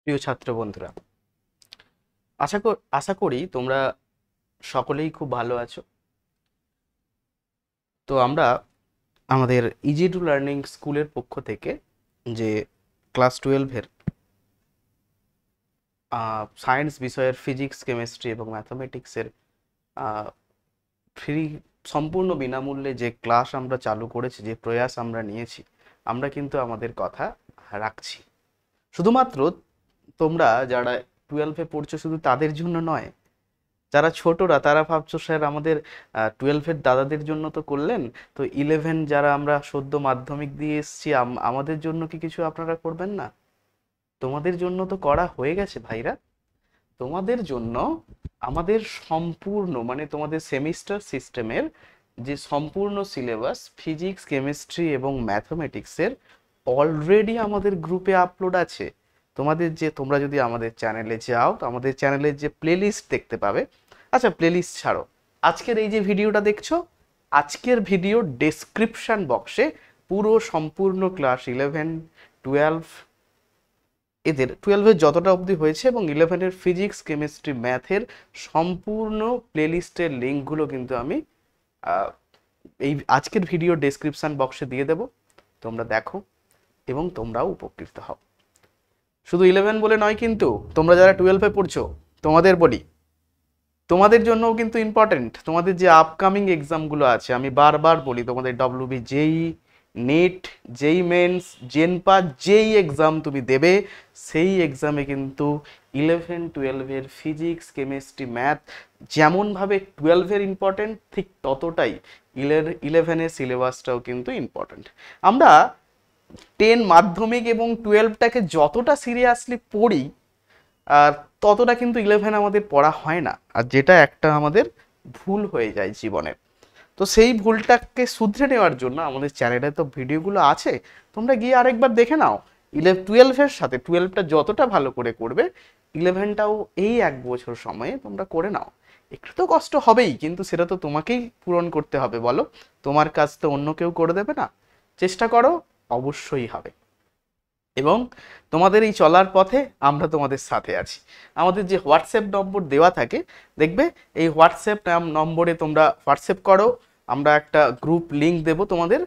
প্রিয় ছাত্র বন্ধুরা, আশা করি তোমরা সকলেই খুব ভালো আছো। তো আমরা আমাদের ইজি টু লার্নিং স্কুলের পক্ষ থেকে যে ক্লাস 12-এর সায়েন্স বিষয়ের ফিজিক্স, কেমিস্ট্রি এবং ম্যাথামেটিক্সের ফ্রি সম্পূর্ণ বিনামূল্যে যে ক্লাস আমরা চালু করেছি, যে প্রয়াস আমরা নিয়েছি, আমরা কিন্তু আমাদের কথা রাখছি। শুধুমাত্র তোমরা যারা 12-এ পড়ছো শুধু তাদের জন্য নয়, যারা ছোটরা তারা ভাবছো স্যার আমাদের 12-এর দাদাদের জন্য তো করলেন, তো 11 যারা আমরা সদ্য মাধ্যমিক দিয়ে এসছি আমাদের জন্য কি কিছু আপনারা করবেন না? তোমাদের জন্য তো করা হয়ে গেছে ভাইরা। তোমাদের জন্য আমাদের সম্পূর্ণ মানে তোমাদের সেমিস্টার সিস্টেমের যে সম্পূর্ণ সিলেবাস ফিজিক্স, কেমিস্ট্রি এবং ম্যাথমেটিক্সের অলরেডি আমাদের গ্রুপে আপলোড আছে। তোমরা যদি আমাদের চ্যানেলে যাও তো আমাদের চ্যানেলের যে প্লেলিস্ট দেখতে পাবে। আচ্ছা, প্লেলিস্ট ছাড়ো, আজকের এই যে ভিডিওটা দেখছো, আজকের ভিডিও ডেসক্রিপশন বক্সে পুরো সম্পূর্ণ ক্লাস 11, 12 এদের 12-এর যতটা অবধি হয়েছে এবং 11-এর ফিজিক্স, কেমিস্ট্রি, ম্যাথের সম্পূর্ণ প্লেলিস্টের লিঙ্কগুলো কিন্তু আমি এই আজকের ভিডিও ডেসক্রিপশন বক্সে দিয়ে দেব। তোমরা দেখো এবং তোমরাও উপকৃত হও। শুধু 11 বলে নয়, কিন্তু তোমরা যারা 12-এ পড়ছো তোমাদের বলি, তোমাদের জন্যও কিন্তু ইম্পর্টেন্ট। তোমাদের যে আপকামিং এক্সামগুলো আছে, আমি বারবার বলি, তোমাদের ডব্লিউবি, জেই, নেট, জেই মেন্স, জেনপা, যেই এক্সাম তুমি দেবে সেই এক্সামে কিন্তু 11-12-এর ফিজিক্স, কেমিস্ট্রি, ম্যাথ যেমনভাবে 12-এর ইম্পর্টেন্ট, ঠিক ততটাই 11-এর সিলেবাসটাও কিন্তু ইম্পর্টেন্ট। আমরা 10 মাধ্যমিক এবং 12টাকে যতটা সিরিয়াসলি পড়ি আর ততটা কিন্তু 11 আমাদের পড়া হয় না, আর যেটা একটা আমাদের ভুল হয়ে যায় জীবনের। তো সেই ভুলটাকে শুধরে নেওয়ার জন্য আমাদের চ্যানেলে তো ভিডিওগুলো আছে, তোমরা গিয়ে আরেকবার দেখে নাও। 12-এর সাথে 12টা যতটা ভালো করে করবে 11টাও এই 1 বছর সময়ে তোমরা করে নাও। একটু তো কষ্ট হবেই, কিন্তু সেটা তো তোমাকেই পূরণ করতে হবে, বলো। তোমার কাজ তো অন্য কেউ করে দেবে না। চেষ্টা করো, অবশ্যই হবে। এবং তোমাদের এই চলার পথে আমরা তোমাদের সাথে আছি। আমাদের যে হোয়াটসঅ্যাপ নম্বর দেওয়া থাকে, দেখবে এই হোয়াটসঅ্যাপ নম্বরে তোমরা হোয়াটসঅ্যাপ করো, আমরা একটা গ্রুপ লিংক দেব তোমাদের,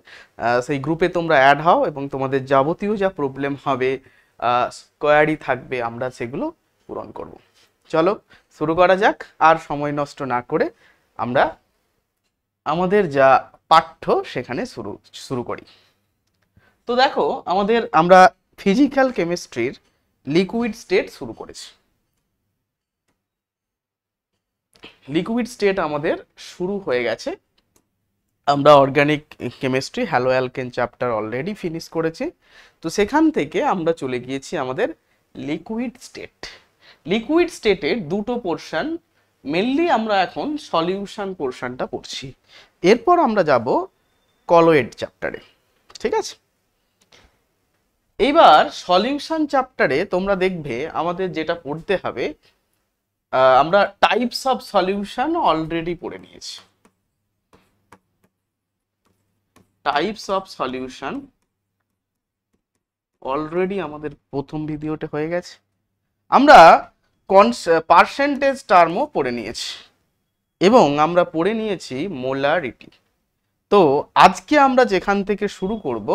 সেই গ্রুপে তোমরা অ্যাড হও এবং তোমাদের যাবতীয় যা প্রবলেম হবে, কোয়ারি থাকবে, আমরা সেগুলো পূরণ করব। চলো শুরু করা যাক, আর সময় নষ্ট না করে আমরা আমাদের যা পাঠ্য সেখানে শুরু করি। তো দেখো, আমরা ফিজিক্যাল কেমিস্ট্রির লিকুইড স্টেট শুরু করেছি। লিকুইড স্টেট আমাদের শুরু হয়ে গেছে। আমরা organic chemistry hello alkane chapter already finish করেছি। তো সেখান থেকে আমরা চলে গিয়েছি আমাদের লিকুইড স্টেট। লিকুইড স্টেটের দুটো পোর্শন, মেনলি আমরা এখন সলিউশন পোর্শনটা পড়ছি। এরপর আমরা যাব কলয়েড চ্যাপ্টারে, ঠিক আছে? এইবার সলিউশন চ্যাপ্টারে তোমরা দেখবে আমাদের যেটা পড়তে হবে, আমরা টাইপস অফ সলিউশন অলরেডি পড়ে নিয়েছি। টাইপস অফ সলিউশন অলরেডি আমাদের প্রথম ভিডিওতে হয়ে গেছে। আমরা পার্সেন্টেজ টার্মও পড়ে নিয়েছি এবং আমরা পড়ে নিয়েছি মোলারিটি। তো আজকে আমরা যেখান থেকে শুরু করব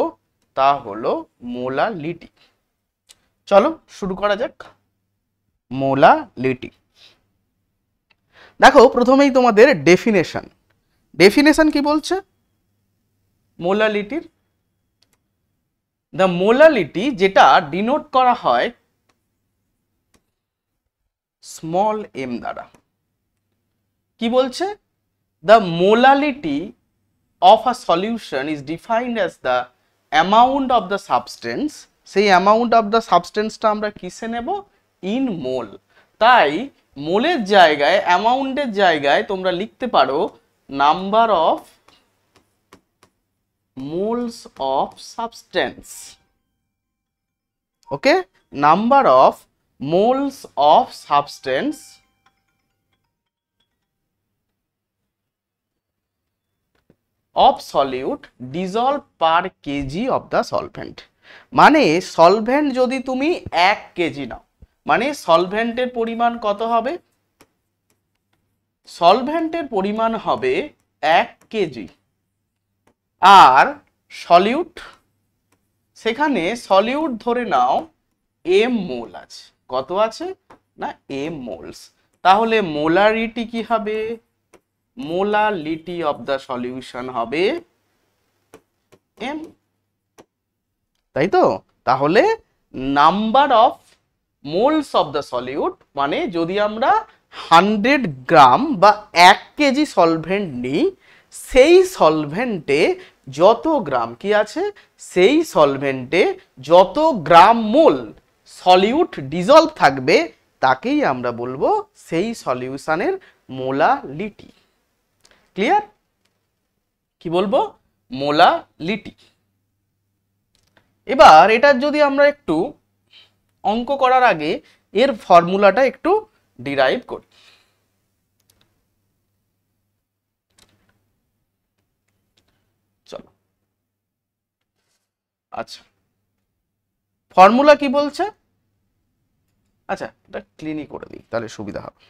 তা হলো মোলালিটি। চলো শুরু করা যাক। মোলালিটি দেখো, প্রথমেই তোমাদের ডেফিনেশন কি বলছে মোলালিটির? দ্য মোলালিটি, যেটা ডিনোট করা হয় স্মল এম দ্বারা, কি বলছে? The molality of a solution is defined as the amount of the substance, সেই amount of the substance টা আমরা কিসে নেব? ইন মোল। তাই মোলের জায়গায়, অ্যামাউন্টের জায়গায় তোমরা লিখতে পারো number of moles of substance. Okay, number of moles of substance of solute dissolved per kg of the solvent। মানে সলভেন্ট যদি তুমি 1 কেজি নাও, মানে সলভেন্টের পরিমাণ কত হবে? সলভেন্টের পরিমাণ হবে 1 কেজি। আর সলিউট, সেখানে সলিউট ধরে নাও m মোল আছে। কত আছে? না m মোলস। তাহলে মোলারিটি কি হবে? মোলারিটি অফ দ্য সলিউশন হবে m, তাই তো? তাহলে number of moles of the solute, মানে যদি আমরা 100 গ্রাম বা 1 কেজি সলভেন্ট নিই, সেই সলভেন্টে যত গ্রাম কি আছে, সেই সলভেন্টে যত গ্রাম মোল সলিউট ডিজলভ থাকবে তাকেই আমরা বলবো সেই সলিউশনের মোলালিটি। ক্লিয়ার? কি বলবো? মোলালিটি। এবার এটার যদি আমরা একটু অঙ্ক করার আগে এর ফর্মুলাটা একটু ডিরাইভ করি। চলো, আচ্ছা ফর্মুলা কি বলছে? আচ্ছা এটা ক্লিনই করে দিই তাহলে সুবিধা হবে।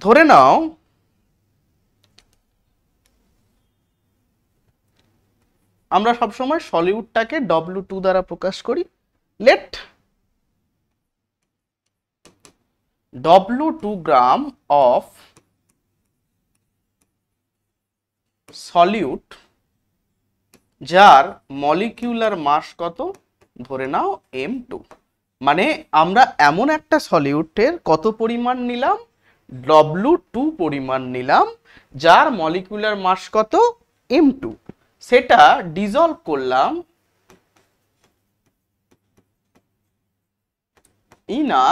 ধরে নাও আমরা সবসময় সলিউটটাকে W2 দ্বারা প্রকাশ করি। Let W2 gram of solute, যার মলিকিউলার মাস কত? ধরে নাও M2। মানে আমরা এমন একটা সলিউটের কত পরিমাণ নিলাম? W2 পরিমাণ নিলাম, যার মলিকিউলার মাস কত? M2। সেটা ডিজলভ করলাম in a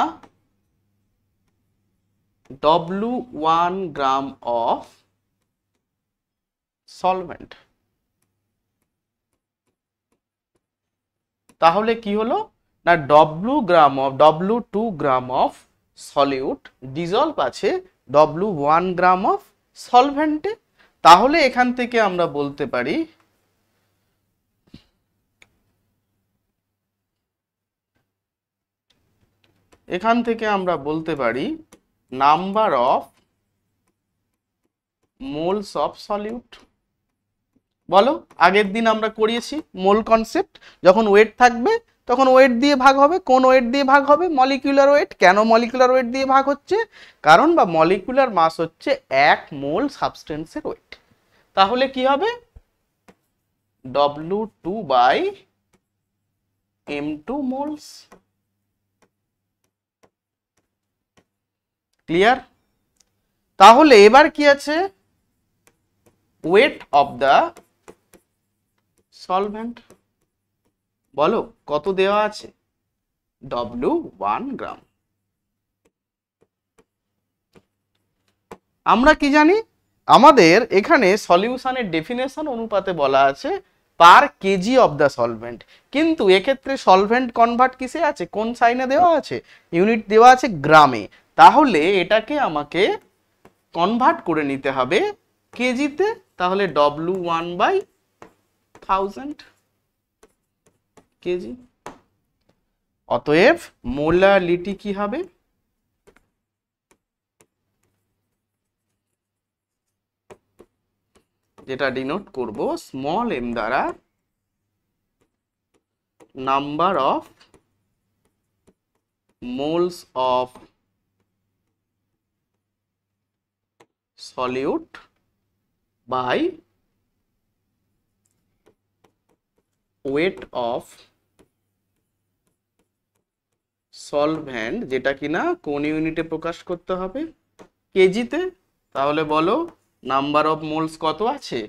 W1 gram of solvent. তাহলে কি হলো? না W2 gram of solute dissolved আছে W1 গ্রাম অফ সলভেন্টে। তাহলে এখান থেকে আমরা বলতে পারি number of moles of solute. বলো, আগের দিন আমরা করিয়েছি মোল কনসেপ্ট। যখন ওয়েট থাকবে তখন ওয়েট দিয়ে ভাগ হবে। কোন ওয়েট দিয়ে ভাগ হবে? Molecular weight. কেন মলিকিউলার ওয়েট দিয়ে ভাগ হচ্ছে? কারণ বা মলিকিউলার মাস হচ্ছে 1 মোল সাবস্টেন্সের ওয়েট। তাহলে কি হবে? W2 by M2 moles. Clear? তাহলে এবার কি আছে? Wait of the solvent. বলো কত দেওয়া আছে? W1 গ্রাম। আমরা কি জানি? আমাদের এখানে সলিউশনের ডেফিনেশন অনুপাতে বলা আছে পার কেজি অফ দ্য সলভেন্ট, কিন্তু এক্ষেত্রে সলভেন্ট কনভার্ট কিসে আছে? কোন সাইনে দেওয়া আছে? ইউনিট দেওয়া আছে গ্রামে। তাহলে এটাকে আমাকে কনভার্ট করে নিতে হবে কেজিতে। তাহলে W1 বাই 1000 কেজি। অতএব মোলারিটি কি হবে? যেটা ডিনোট করব স্মল m দ্বারা, number of moles of solute by weight of solvent, যেটা কিনা কোন ইউনিটে প্রকাশ করতে হবে? কেজিতে। তাহলে বলো নাম্বার অফ মোলস কত আছে?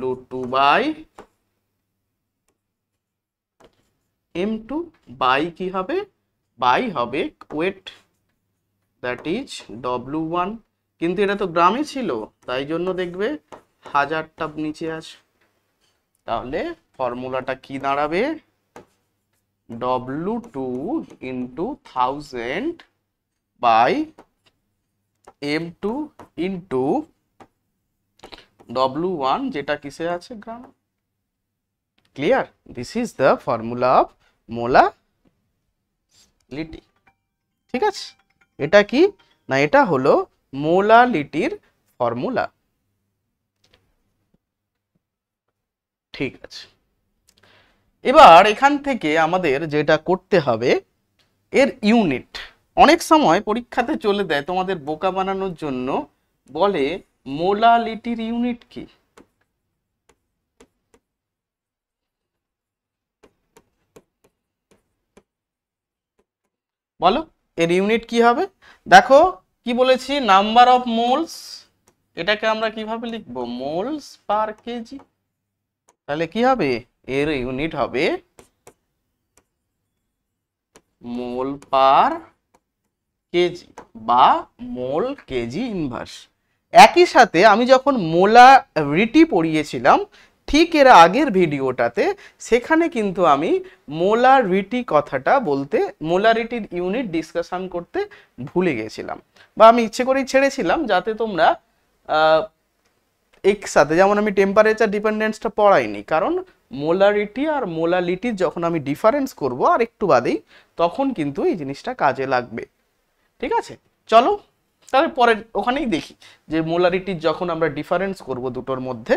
W2 বাই M2 বাই কি হবে? বাই হবে ওয়েট, দ্যাট ইজ W1। কিন্তু এটা তো গ্রামে ছিল, তাই জন্য দেখবে 1000টা নিচে আছে। তাহলে ফর্মুলাটা কি দাঁড়াবে? W2 into 1000 by m2 into w1 যেটা কিসে আছে gram. Clear? This is the formula of molality. ঠিক আছে, এটা কি না, এটা হলো মোলালিটির ফর্মুলা। ঠিক আছে, এবার এখান থেকে আমাদের যেটা করতে হবে এর ইউনিট। অনেক সময় পরীক্ষাতে চলে দেয় তোমাদের বোকা বানানোর জন্য, বলে মোলালিটির ইউনিট কি। বলো এর ইউনিট কি হবে? দেখো কি বলেছি, নাম্বার অফ মোলস, এটাকে আমরা কিভাবে লিখবো, মোলস পার কেজি। তাহলে কি হবে, এর ইউনিট হবে মোল পার কেজি বা মোল কেজি ইনভার্স। একই সাথে আমি যখন মোলারিটি পড়িয়েছিলাম ঠিক এর আগের ভিডিওটাতে, সেখানে কিন্তু আমি মোলারিটি কথাটা বলতে, মোলারিটির ইউনিট ডিসকাশন করতে ভুলে গেছিলাম, বা আমি ইচ্ছে করেই ছেড়েছিলাম যাতে তোমরা একসাথে, যেমন আমি টেম্পারেচার ডিপেন্ডেন্সটা পড়াইনি, কারণ মোলারিটি আর মোলালিটির যখন আমি ডিফারেন্স করব আর একটু বাদেই, তখন কিন্তু এই জিনিসটা কাজে লাগবে। ঠিক আছে, চলো তাহলে পরে ওখানেই দেখি যে মোলারিটির যখন আমরা ডিফারেন্স করব দুটোর মধ্যে,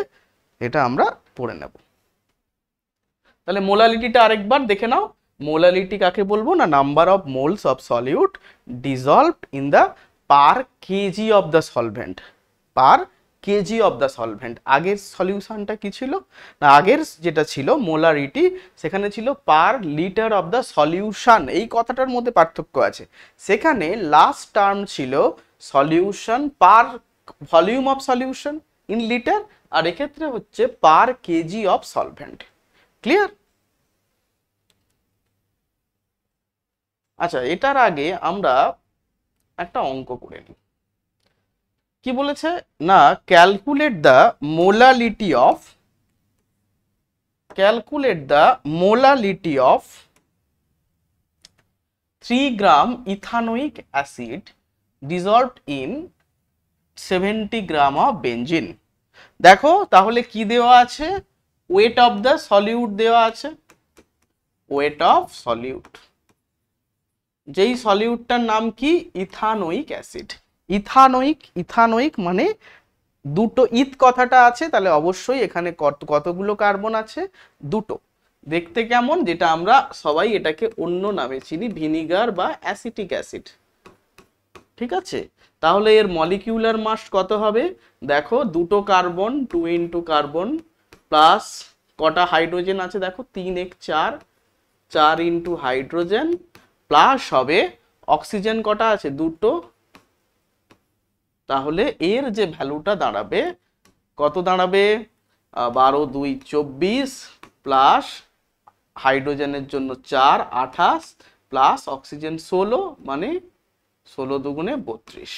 এটা আমরা পড়ে নেব। তাহলে মোলালিটিটা আরেকবার দেখে নাও। মোলালিটি কাকে বলবো না, number of moles of solute dissolved in the per KG of the solvent. Per KG of the solvent. আগের সলিউশনটা কি ছিল না, আগের যেটা ছিল মোলারিটি, সেখানে ছিল per litre of the solution. এই কথাটার মধ্যে পার্থক্য আছে। সেখানে লাস্ট টার্ম ছিল solution per volume of solution in litre, আর এক্ষেত্রে হচ্ছে per KG of solvent. Clear? আচ্ছা, এটার আগে আমরা একটা অঙ্ক করে নিই। কি বলেছে না, calculate the molality of 3 gram ethanoic acid dissolved in 70 gram of benzene. দেখো তাহলে কি দেওয়া আছে, ওয়েট অফ দ্য সলিউট দেওয়া আছে, ওয়েট অফ সলিউট। যেই সলিউটটার নাম কি, ইথানোইক অ্যাসিড। ইথানোইক মানে দুটো ইথ কথাটা আছে, তাহলে অবশ্যই এখানে কতগুলো কার্বন আছে, দুটো। দেখতে কেমন, যেটা আমরা সবাই এটাকে অন্য নামে চিনি, ভিনিগার বা অ্যাসিটিক অ্যাসিড। ঠিক আছে, তাহলে এর মলিকিউলার মাস কত হবে, দেখো দুটো কার্বন, 2 ইন্টু কার্বন প্লাস কটা হাইড্রোজেন আছে, দেখো 3 এক 4, 4 ইন্টু হাইড্রোজেন প্লাস হবে অক্সিজেন কটা আছে, দুটো। তাহলে এর যে ভ্যালুটা দাঁড়াবে, কত দাঁড়াবে, 12 2 24 প্লাস হাইড্রোজেনের জন্য 4 28 প্লাস অক্সিজেন 16, মানে 16 দুগুণে 32,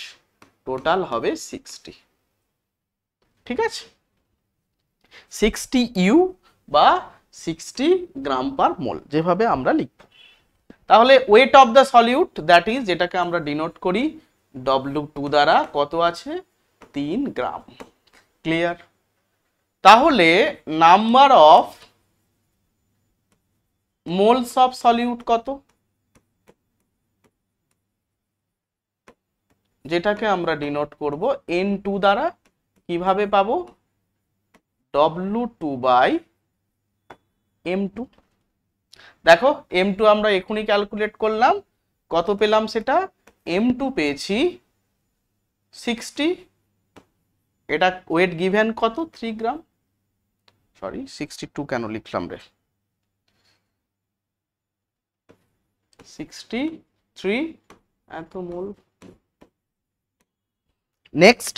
টোটাল হবে 60। ঠিক আছে, 60 ইউ বা 60 গ্রাম পার মোল, যেভাবে আমরা লিখব। তাহলে wait of the solute, that is, যেটাকে আমরা ডিনোট করি W2 দ্বারা, কত আছে, 3 গ্রাম। ক্লিয়ার? তাহলে number of moles of solute কত, যেটাকে আমরা ডিনোট করব N2 দ্বারা। কিভাবে পাবো, W2 বাই M2। দেখো M2 আমরা এখনই ক্যালকুলেট করলাম, কত পেলাম সেটা, M2 পেয়েছি 60। এটা ওয়েট গিভেন কত, 3 গ্রাম, সরি 62 কেন লিখলাম রে, 63 এত mole. Next,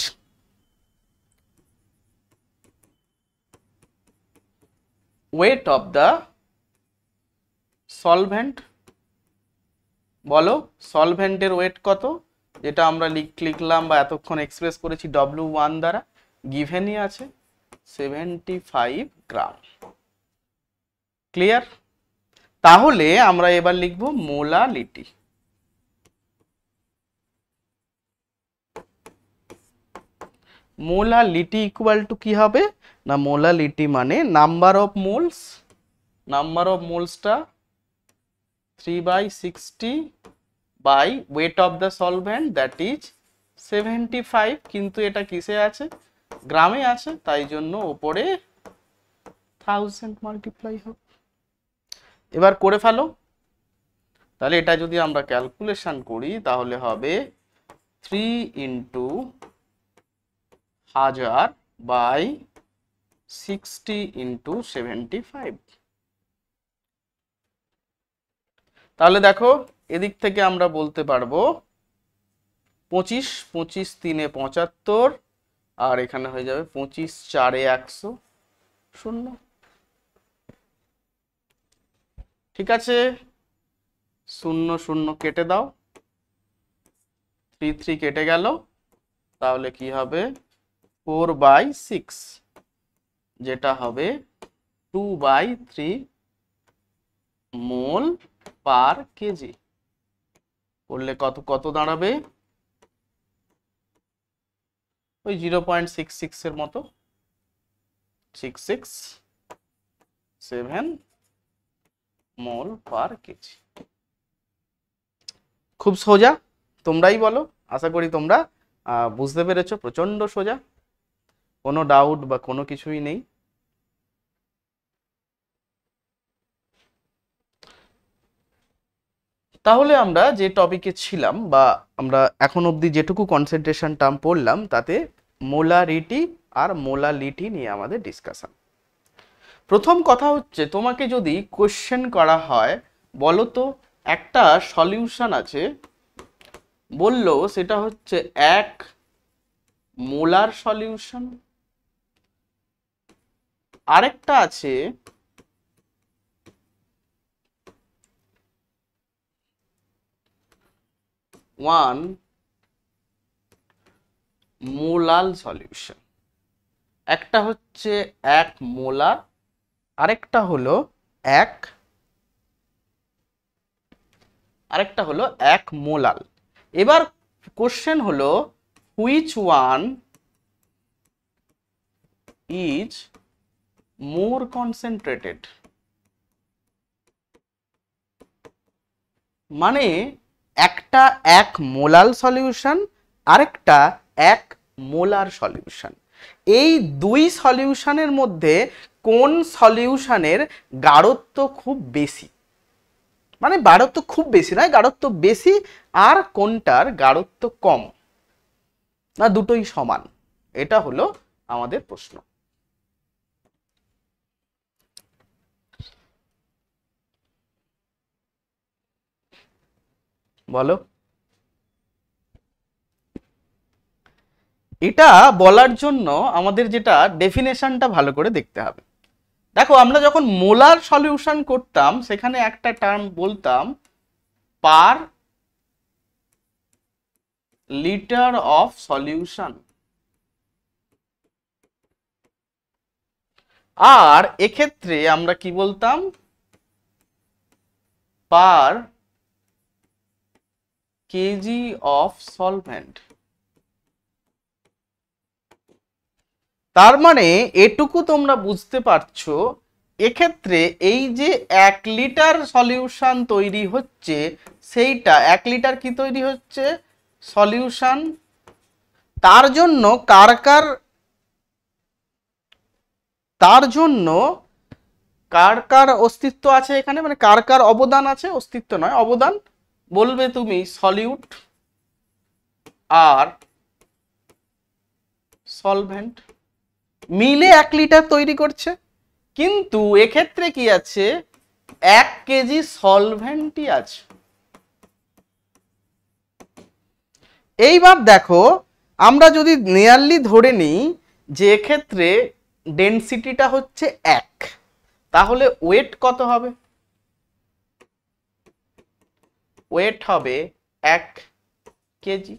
weight of the solvent. বলো সলভেন্টের ওয়েট কত, যেটা আমরা লিখলাম বা এতক্ষণ এক্সপ্রেস করেছি W1 দ্বারা, গিভেনই আছে 75 গ্রাম। ক্লিয়ার? তাহলে আমরা এবার লিখব মোলালিটি। মোলালিটি ইকুয়াল টু কি হবে না, মোলালিটি মানে নাম্বার অফ মোলসটা 3/60 by weight of the solvent that is 75, কিন্তু এটা কিসে আছে, গ্রামে আছে, তাই জন্য উপরে 1000 মাল্টিপ্লাই হবে। এবার করে ফেলো, তাহলে এটা যদি আমরা ক্যালকুলেশন করি তাহলে হবে 3 ইন্টু 1000 বাই 60 ইন্টু 75। তাহলে দেখো এদিক থেকে আমরা বলতে পারবো 25, 25 3 75, আর এখানে হয়ে যাবে 25 4 100 0। ঠিক আছে, 0 0 কেটে দাও, 3 3 কেটে গেল, তাহলে কি হবে 4/6, যেটা হবে 2/3 মোল পার কেজি। করলে কত কত দাঁড়াবে, ওই 0.66 এর মতো, 667 মোল পার কেজি। খুব সোজা, তোমরাই বলো, আশা করি তোমরা বুঝতে পেরেছো, প্রচন্ড সোজা, কোনো ডাউট বা কোনো কিছুই নেই। তাহলে আমরা যে টপিকে ছিলাম বা আমরা এখন অবধি যেটুকু কনসেন্ট্রেশন টার্ম পড়লাম তাতে মোলারিটি আর মোলালিটি নিয়ে আমাদের ডিসকাশন। প্রথম কথা হচ্ছে, তোমাকে যদি কোশ্চেন করা হয় বলো তো একটা সলিউশন আছে, বললো সেটা হচ্ছে 1 মোলার সলিউশন, আরেকটা আছে 1 মোলাল সলিউশন। একটা হচ্ছে 1 মোলার, আরেকটা হলো 1 মোলাল। এবার কোশ্চেন হলো which one is more concentrated, মানে একটা 1 মোলাল সলিউশন, আরেকটা 1 মোলার সলিউশন। এই দুই সলিউশনের মধ্যে কোন সলিউশনের গাঢ়ত্ব খুব বেশি, মানে গাঢ়ত্ব খুব বেশি নয়, গাঢ়ত্ব বেশি, আর কোনটার গাঢ়ত্ব কম, না দুটোই সমান, এটা হলো আমাদের প্রশ্ন। বলো, এটা বলার জন্য আমাদের যেটা ডেফিনেশনটা ভালো করে দেখতে হবে। দেখো আমরা যখন মোলার সলিউশন করতাম সেখানে একটা টার্ম বলতাম পার লিটার অফ সলিউশন, আর এক্ষেত্রে আমরা কি বলতাম পার কেজি অফ সলভেন্ট। তার মানে এটুকু তোমরা বুঝতে পারছো, এক্ষেত্রে এই যে 1 লিটার সলিউশন তৈরি হচ্ছে, সেইটা 1 লিটার কি তৈরি হচ্ছে সলিউশন, তার জন্য কার কার অস্তিত্ব আছে এখানে, মানে কার কার অবদান আছে, অস্তিত্ব নয় অবদান, বলবে তুমি সলিউট আর সলভেন্ট মিলে 1 লিটার তৈরি করছে, কিন্তু এক্ষেত্রে কি আছে 1 কেজি সলভেন্টই আছে। এইবার দেখো আমরা যদি নিয়ারলি ধরে নিই যে এক্ষেত্রে ডেনসিটিটা হচ্ছে 1, তাহলে ওয়েট কত হবে, ওয়েট হবে 1 কেজি।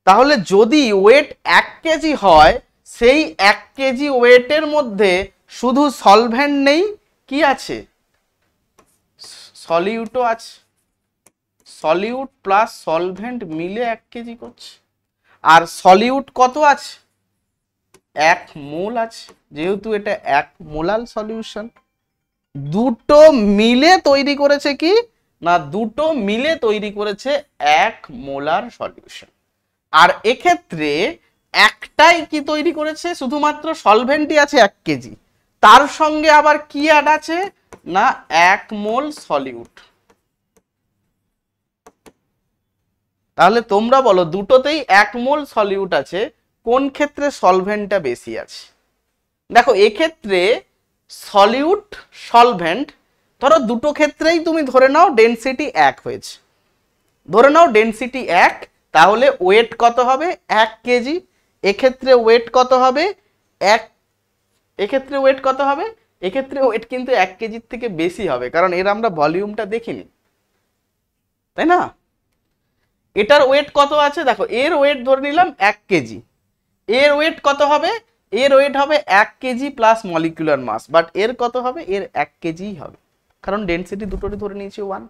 তাহলে যদি ওয়েট 1 কেজি হয়, সেই 1 কেজি ওয়েটের মধ্যে শুধু সলভেন্ট নেই, কি আছে সলিউটও আছে, সলিউট প্লাস সলভেন্ট মিলে 1 কেজি করছে। আর সলিউট কত আছে? 1 মোল আছে, যেহেতু এটা 1 মোলাল সলিউশন। দুটো মিলে তৈরি করেছে কি না, দুটো মিলে তৈরি করেছে 1 মোলার সলিউশন। আর এক্ষেত্রে একটাই কি তৈরি করেছে, শুধুমাত্র সলভেন্টই আছে 1 কেজি, তার সঙ্গে আবার কি অ্যাড আছে না 1 মোল সলিউট। তাহলে তোমরা বলো দুটোতেই 1 মোল সলিউট আছে, কোন ক্ষেত্রে সলভেন্টটা বেশি আছে? দেখো এক্ষেত্রে সলিউট সলভেন্ট, ধরো দুটো ক্ষেত্রেই তুমি ধরে নাও ডেনসিটি 1 হয়েছে, ধরে নাও ডেনসিটি 1, তাহলে ওয়েট কত হবে 1 কেজি। এক্ষেত্রে ওয়েট কত হবে 1, এক্ষেত্রে ওয়েট কত হবে, এক্ষেত্রে ওয়েট কিন্তু 1 কেজির থেকে বেশি হবে, কারণ এর আমরা ভলিউমটা দেখিনি, তাই না? এটার ওয়েট কত আছে দেখো, এর ওয়েট ধরে নিলাম 1 কেজি, এর ওয়েট কত হবে, এর ওয়েট হবে 1 kg plus molecular mass, but এর কত হবে, এর 1 কেজিই হবে, কারণ ডেনসিটি দুটোরই ধরে নিয়েছি 1।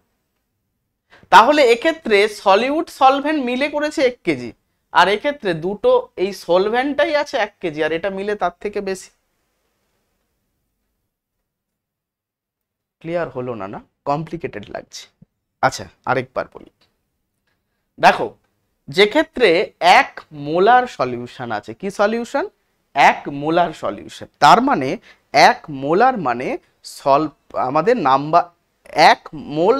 তাহলে এক্ষেত্রে সলিউট সলভেন্ট মিলে করেছে 1 কেজি, আর এক্ষেত্রে দুটো এই সলভেন্টটাই আছে 1 কেজি, আর এটা মিলে তার থেকে বেশি। ক্লিয়ার হলো না? না কমপ্লিকেটেড লাগছে। আচ্ছা আরেকবার বলি, দেখো যে ক্ষেত্রে 1 মোলার সলিউশন আছে, কি সলিউশন 1 মোলার সলিউশন, তার মানে 1 মোলার মানে আমাদের number 1 mole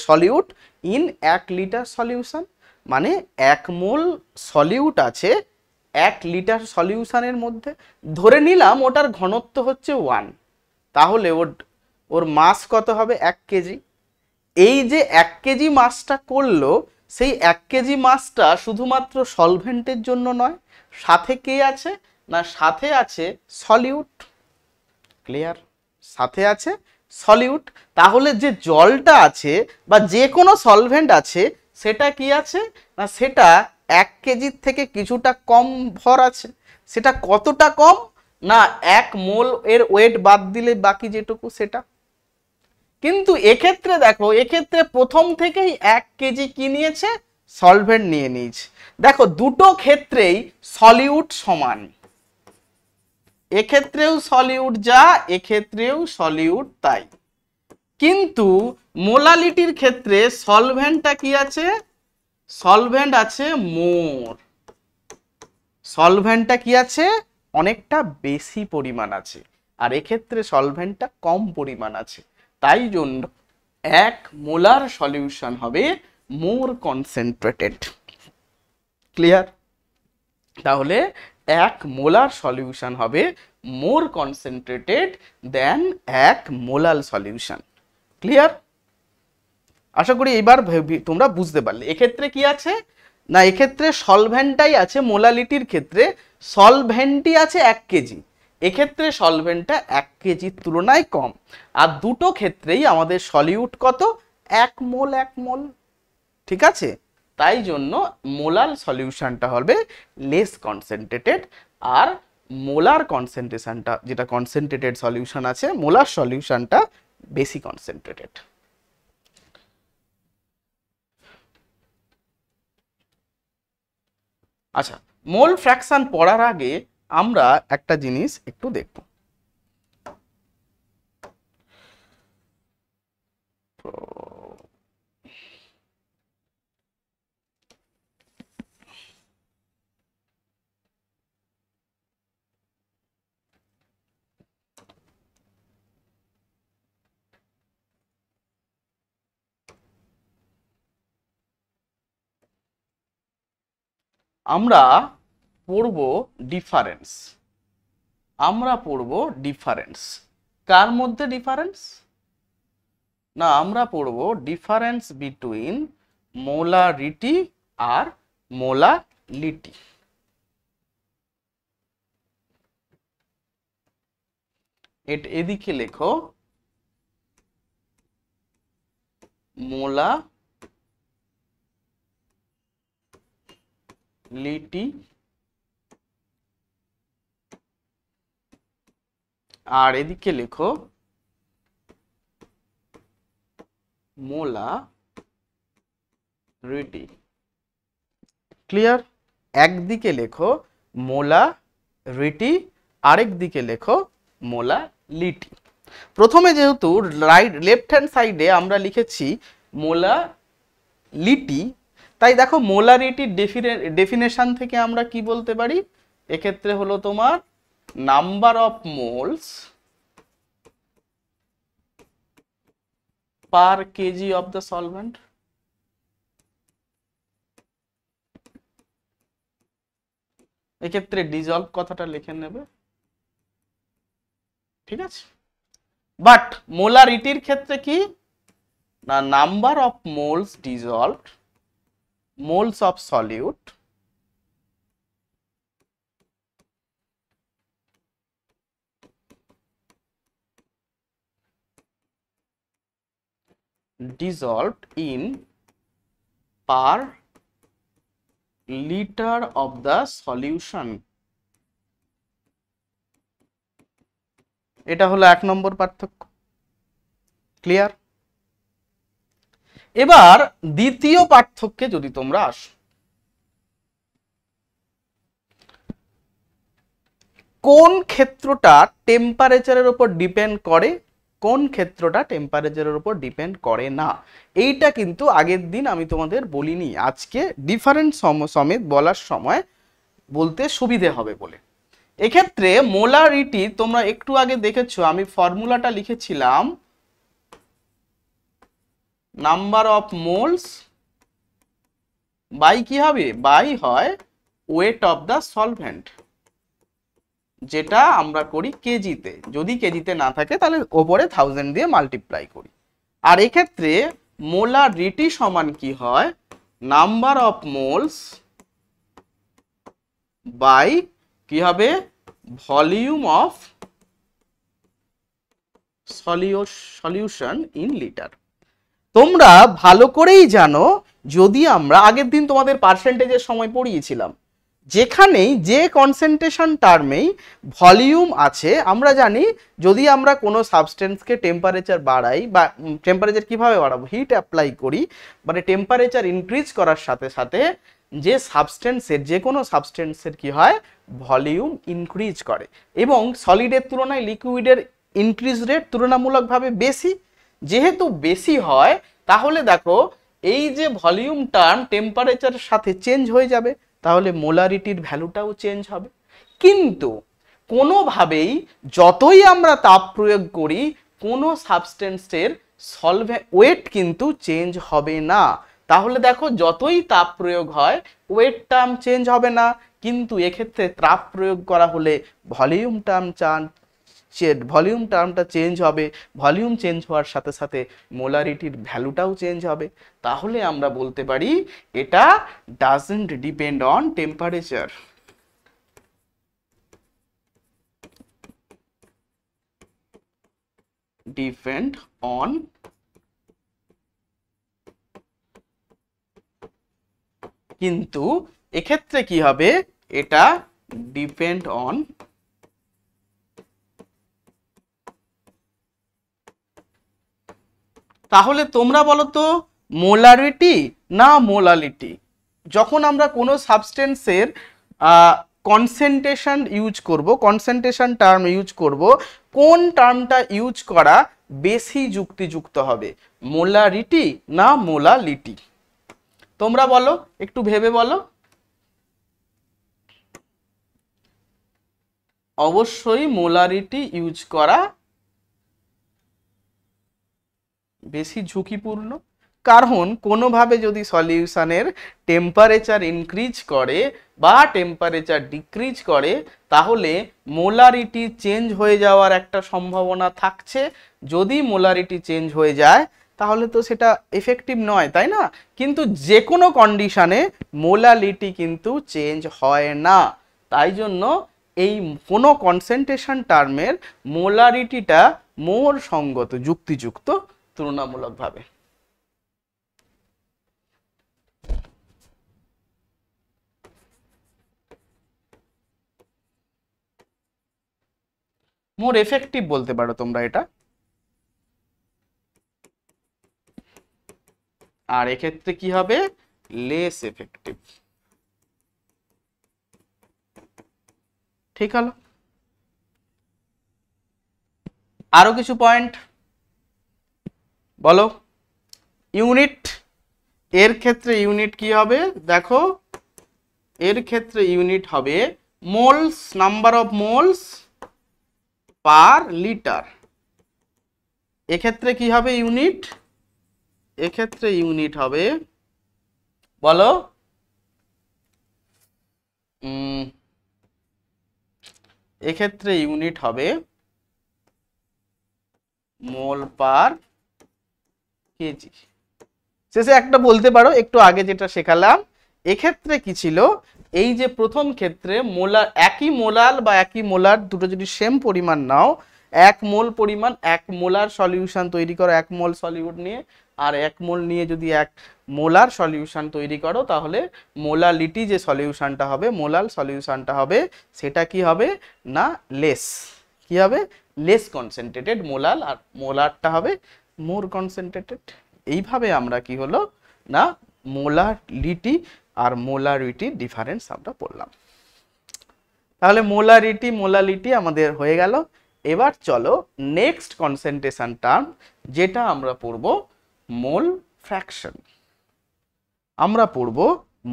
solute in 1 litre solution, মানে 1 মোল সলিউট আছে 1 লিটার সলিউশনের মধ্যে। ধরে নিলাম ওটার ঘনত্ব হচ্ছে 1, তাহলে ওর মাস কত হবে 1 কেজি। এই যে 1 কেজি মাসটা করলো, সেই 1 কেজি মাসটা শুধুমাত্র সলভেন্টের জন্য নয়, সাথে কে আছে না সাথে আছে সলিউট। ক্লিয়ার? সাথে আছে সলিউট। তাহলে যে জলটা আছে বা যে কোনো সলভেন্ট আছে, সেটা কি আছে না সেটা 1 কেজির থেকে কিছুটা কম ভর আছে। সেটা কতটা কম না 1 মোল এর ওয়েট বাদ দিলে বাকি যেটুকু সেটা। কিন্তু এক্ষেত্রে দেখো, এক্ষেত্রে প্রথম থেকেই 1 কেজি কি নিয়েছে, সলভেন্ট নিয়ে নিয়েছে। দেখো দুটো ক্ষেত্রেই সলিউট সমান, এক্ষেত্রেও সলিউট যা, এক্ষেত্রেও সলিউট তাই, কিন্তু মোলালিটির ক্ষেত্রে সলভেন্টটা কি আছে, সলভেন্ট আছে মোর, সলভেন্টটা কি আছে অনেকটা বেশি পরিমাণ আছে, আর এক্ষেত্রে সলভেন্টটা কম পরিমাণ আছে। তাই জন্য 1 মোলার সলিউশন হবে মোর কনসেন্ট্রেটেড। ক্লিয়ার? তাহলে 1 মোলার সলিউশন হবে মোর কনসেন্ট্রেটেড দেন 1 মোলাল সলিউশন। ক্লিয়ার? আশা করি এবার তোমরা বুঝতে পারলে। এক্ষেত্রে কি আছে না, এক্ষেত্রে সলভেন্টটাই আছে, মোলালিটির ক্ষেত্রে সলভেন্টই আছে 1 কেজি, এক্ষেত্রে সলভেন্টটা 1 কেজির তুলনায় কম, আর দুটো ক্ষেত্রেই আমাদের সলিউট কত 1 মোল 1 মোল। ঠিক আছে? তাই জন্য মোলাল সলিউশনটা হবে লেস কনসেন্ট্রেটেড, আর মোলার কনসেন্ট্রেশনটা যেটা কনসেন্ট্রেটেড সলিউশন আছে, মোলার সলিউশনটা বেশি কনসেন্ট্রেটেড। আচ্ছা, মোল ফ্র্যাকশন পড়ার আগে আমরা একটা জিনিস একটু দেখব। আমরা পড়ব ডিফারেন্স, আমরা পড়ব ডিফারেন্স। কার মধ্যে ডিফারেন্স না, আমরা পড়ব ডিফারেন্স বিটুইন মোলারিটি আর মোলালিটি। এদিকে লেখো মোলালিটি আর এদিকে লেখো মোলারিটি। ক্লিয়ার? একদিকে লেখো মোলারিটি, আরেক দিকে লেখো মোলালিটি। প্রথমে যেহেতু লেফট হ্যান্ড সাইডে আমরা লিখেছি মোলালিটি, তাই দেখো মোলারিটির ডেফিনেশন থেকে আমরা কি বলতে পারি, এক্ষেত্রে হলো তোমার number of moles per KG of the solvent. এক্ষেত্রে ডিজলভ কথাটা লিখে নেবে, ঠিক আছে। বাট মোলারিটির ক্ষেত্রে কি না, number of moles dissolved, moles of solute dissolved in per liter of the solution। এটা হলো 1 নম্বর পার্থক্য। ক্লিয়ার? এবার দ্বিতীয় পার্থক্যে যদি তোমরা আসো, কোন ক্ষেত্রটা টেম্পারেচারের উপর ডিপেন্ড করে, কোন ক্ষেত্রটা টেম্পারেচারের উপর ডিপেন্ড করে না, এইটা কিন্তু আগের দিন আমি তোমাদের বলিনি, আজকে ডিফারেন্ট সমেত বলার সময় বলতে সুবিধে হবে বলে। এক্ষেত্রে মোলারিটি তোমরা একটু আগে দেখেছো, আমি ফর্মুলাটা লিখেছিলাম নাম্বার অফ মোলস বাই কি হবে, বাই হয় ওয়েট অফ দ্য সলভেন্ট, যেটা আমরা করি কেজিতে, যদি কেজিতে না থাকে তাহলে ওপরে 1000 দিয়ে মাল্টিপ্লাই করি। আর এক্ষেত্রে মোলারিটি সমান কি হয়, নাম্বার অফ মোলস বাই কি হবে, volume of solution in litre. তোমরা ভালো করেই জানো, যদি আমরা আগের দিন তোমাদের পার্সেন্টেজের সময় পড়িয়েছিলাম, যেখানেই যে কনসেন্ট্রেশন টার্মেই ভলিউম আছে, আমরা জানি যদি আমরা কোনো সাবস্টেন্সকে টেম্পারেচার বাড়াই, বা টেম্পারেচার কিভাবে বাড়াবো, হিট অ্যাপ্লাই করি, মানে টেম্পারেচার ইনক্রিজ করার সাথে সাথে যে সাবস্টেন্সের, যে কোনো সাবস্টেন্সের কি হয়, ভলিউম ইনক্রিজ করে, এবং সলিডের তুলনায় লিকুইডের ইনক্রিজ রেট তুলনামূলকভাবে বেশি। যেহেতু বেশি হয়, তাহলে দেখো এই যে ভলিউম টার্ম টেম্পারেচারের সাথে চেঞ্জ হয়ে যাবে, তাহলে মোলারিটির ভ্যালুটাও চেঞ্জ হবে। কিন্তু কোনোভাবেই যতই আমরা তাপ প্রয়োগ করি, কোনো সাবস্টেন্সের ওয়েট কিন্তু চেঞ্জ হবে না। তাহলে দেখো যতই তাপ প্রয়োগ হয়, ওয়েট টার্ম চেঞ্জ হবে না, কিন্তু এক্ষেত্রে তাপ প্রয়োগ করা হলে ভলিউম টার্মটা চেঞ্জ হবে, ভলিউম চেঞ্জ হওয়ার সাথে সাথে মোলারিটির ভ্যালুটাও চেঞ্জ হবে। তাহলে আমরা বলতে পারি এটা doesn't depend on temperature, depend on কিন্তু এক্ষেত্রে কি হবে, এটা ডিপেন্ড অন তাহলে তোমরা বলো তো মোলারিটি না মোলালিটি? যখন আমরা কোনো সাবস্টেন্সের কনসেন্ট্রেশন ইউজ করব, কনসেন্ট্রেশন টার্ম ইউজ করব, কোন টার্মটা ইউজ করা বেশি যুক্তিযুক্ত হবে, মোলারিটি না মোলালিটি? তোমরা বলো, একটু ভেবে বলো। অবশ্যই মোলারিটি ইউজ করা বেশি ঝুঁকিপূর্ণ, কারণ কোনোভাবে যদি সলিউশনের টেম্পারেচার ইনক্রিজ করে বা টেম্পারেচার ডিক্রিজ করে, তাহলে মোলারিটি চেঞ্জ হয়ে যাওয়ার একটা সম্ভাবনা থাকছে। যদি মোলারিটি চেঞ্জ হয়ে যায় তাহলে তো সেটা এফেক্টিভ নয়, তাই না? কিন্তু যে কোনো কন্ডিশনে মোলারিটি কিন্তু চেঞ্জ হয় না। তাই জন্য এই কোনো কনসেন্ট্রেশন টার্মের মোলারিটিটা মোর সঙ্গত, যুক্তিযুক্ত তুলনামূলকভাবে। মোর এফেক্টিভ বলতে পারো তোমরা এটা। আর এক্ষেত্রে কি হবে, লেস এফেক্টিভ। ঠিক হলো। আরো কিছু পয়েন্ট বলো। ইউনিট, এর ক্ষেত্রে ইউনিট কি হবে দেখো, এর ক্ষেত্রে ইউনিট হবে moles, number of moles per litre. এক্ষেত্রে কি হবে ইউনিট, এক্ষেত্রে ইউনিট হবে বলো, এক্ষেত্রে ইউনিট হবে মোল পার কেজি। শেষে একটা বলতে পারো একটু আগে যেটা শেখালাম, এক্ষেত্রে কি ছিল, এই যে প্রথম ক্ষেত্রে মোলার, একই মোলার বা একই মোলার দুটো যদি সেম পরিমাণ নাও, 1 মোল পরিমাণ 1 মোলার সলিউশন তৈরি করো 1 মোল সলিউট নিয়ে, আর 1 মোল নিয়ে যদি 1 মোলার সলিউশন তৈরি করো, তাহলে মোলালিটি যে সলিউশনটা হবে, মোলাল সলিউশনটা হবে, সেটা কি হবে না লেস, কি হবে লেস কনসেন্ট্রেটেড মোলাল, আর মোলারটা হবে মোর কনসেন্ট্রেটেড। এইভাবে আমরা কি হলো না মোলারিটি আর মোলারিটির ডিফারেন্স আমরা পড়লাম। তাহলে মোলারিটি মোলালিটি আমাদের হয়ে গেল। এবার চলো নেক্সট কনসেন্ট্রেশন টার্ম, যেটা আমরা পড়ব মোল ফ্র্যাকশন। আমরা পড়ব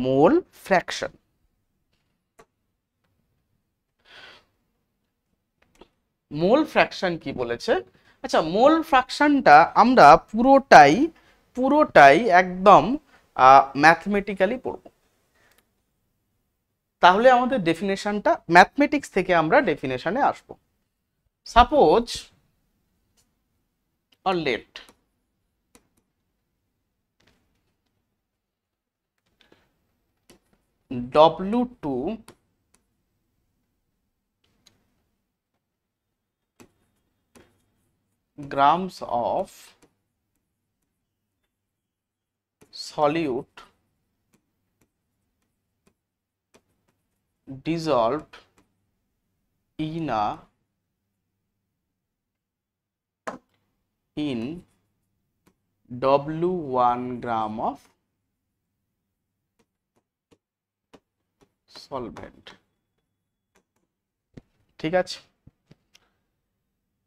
মোল ফ্র্যাকশন। মোল ফ্র্যাকশন কি বলেছে, আচ্ছা মোল ফ্র্যাকশনটা আমরা পুরোটাই একদম ম্যাথমেটিক্যালি পড়ব। তাহলে আমাদের ডেফিনেশনটা ম্যাথমেটিক্স থেকে আমরা ডেফিনেশনে আসব। Suppose or let W2 grams of solute dissolved in W1 gram of solvent। ঠিক আছে,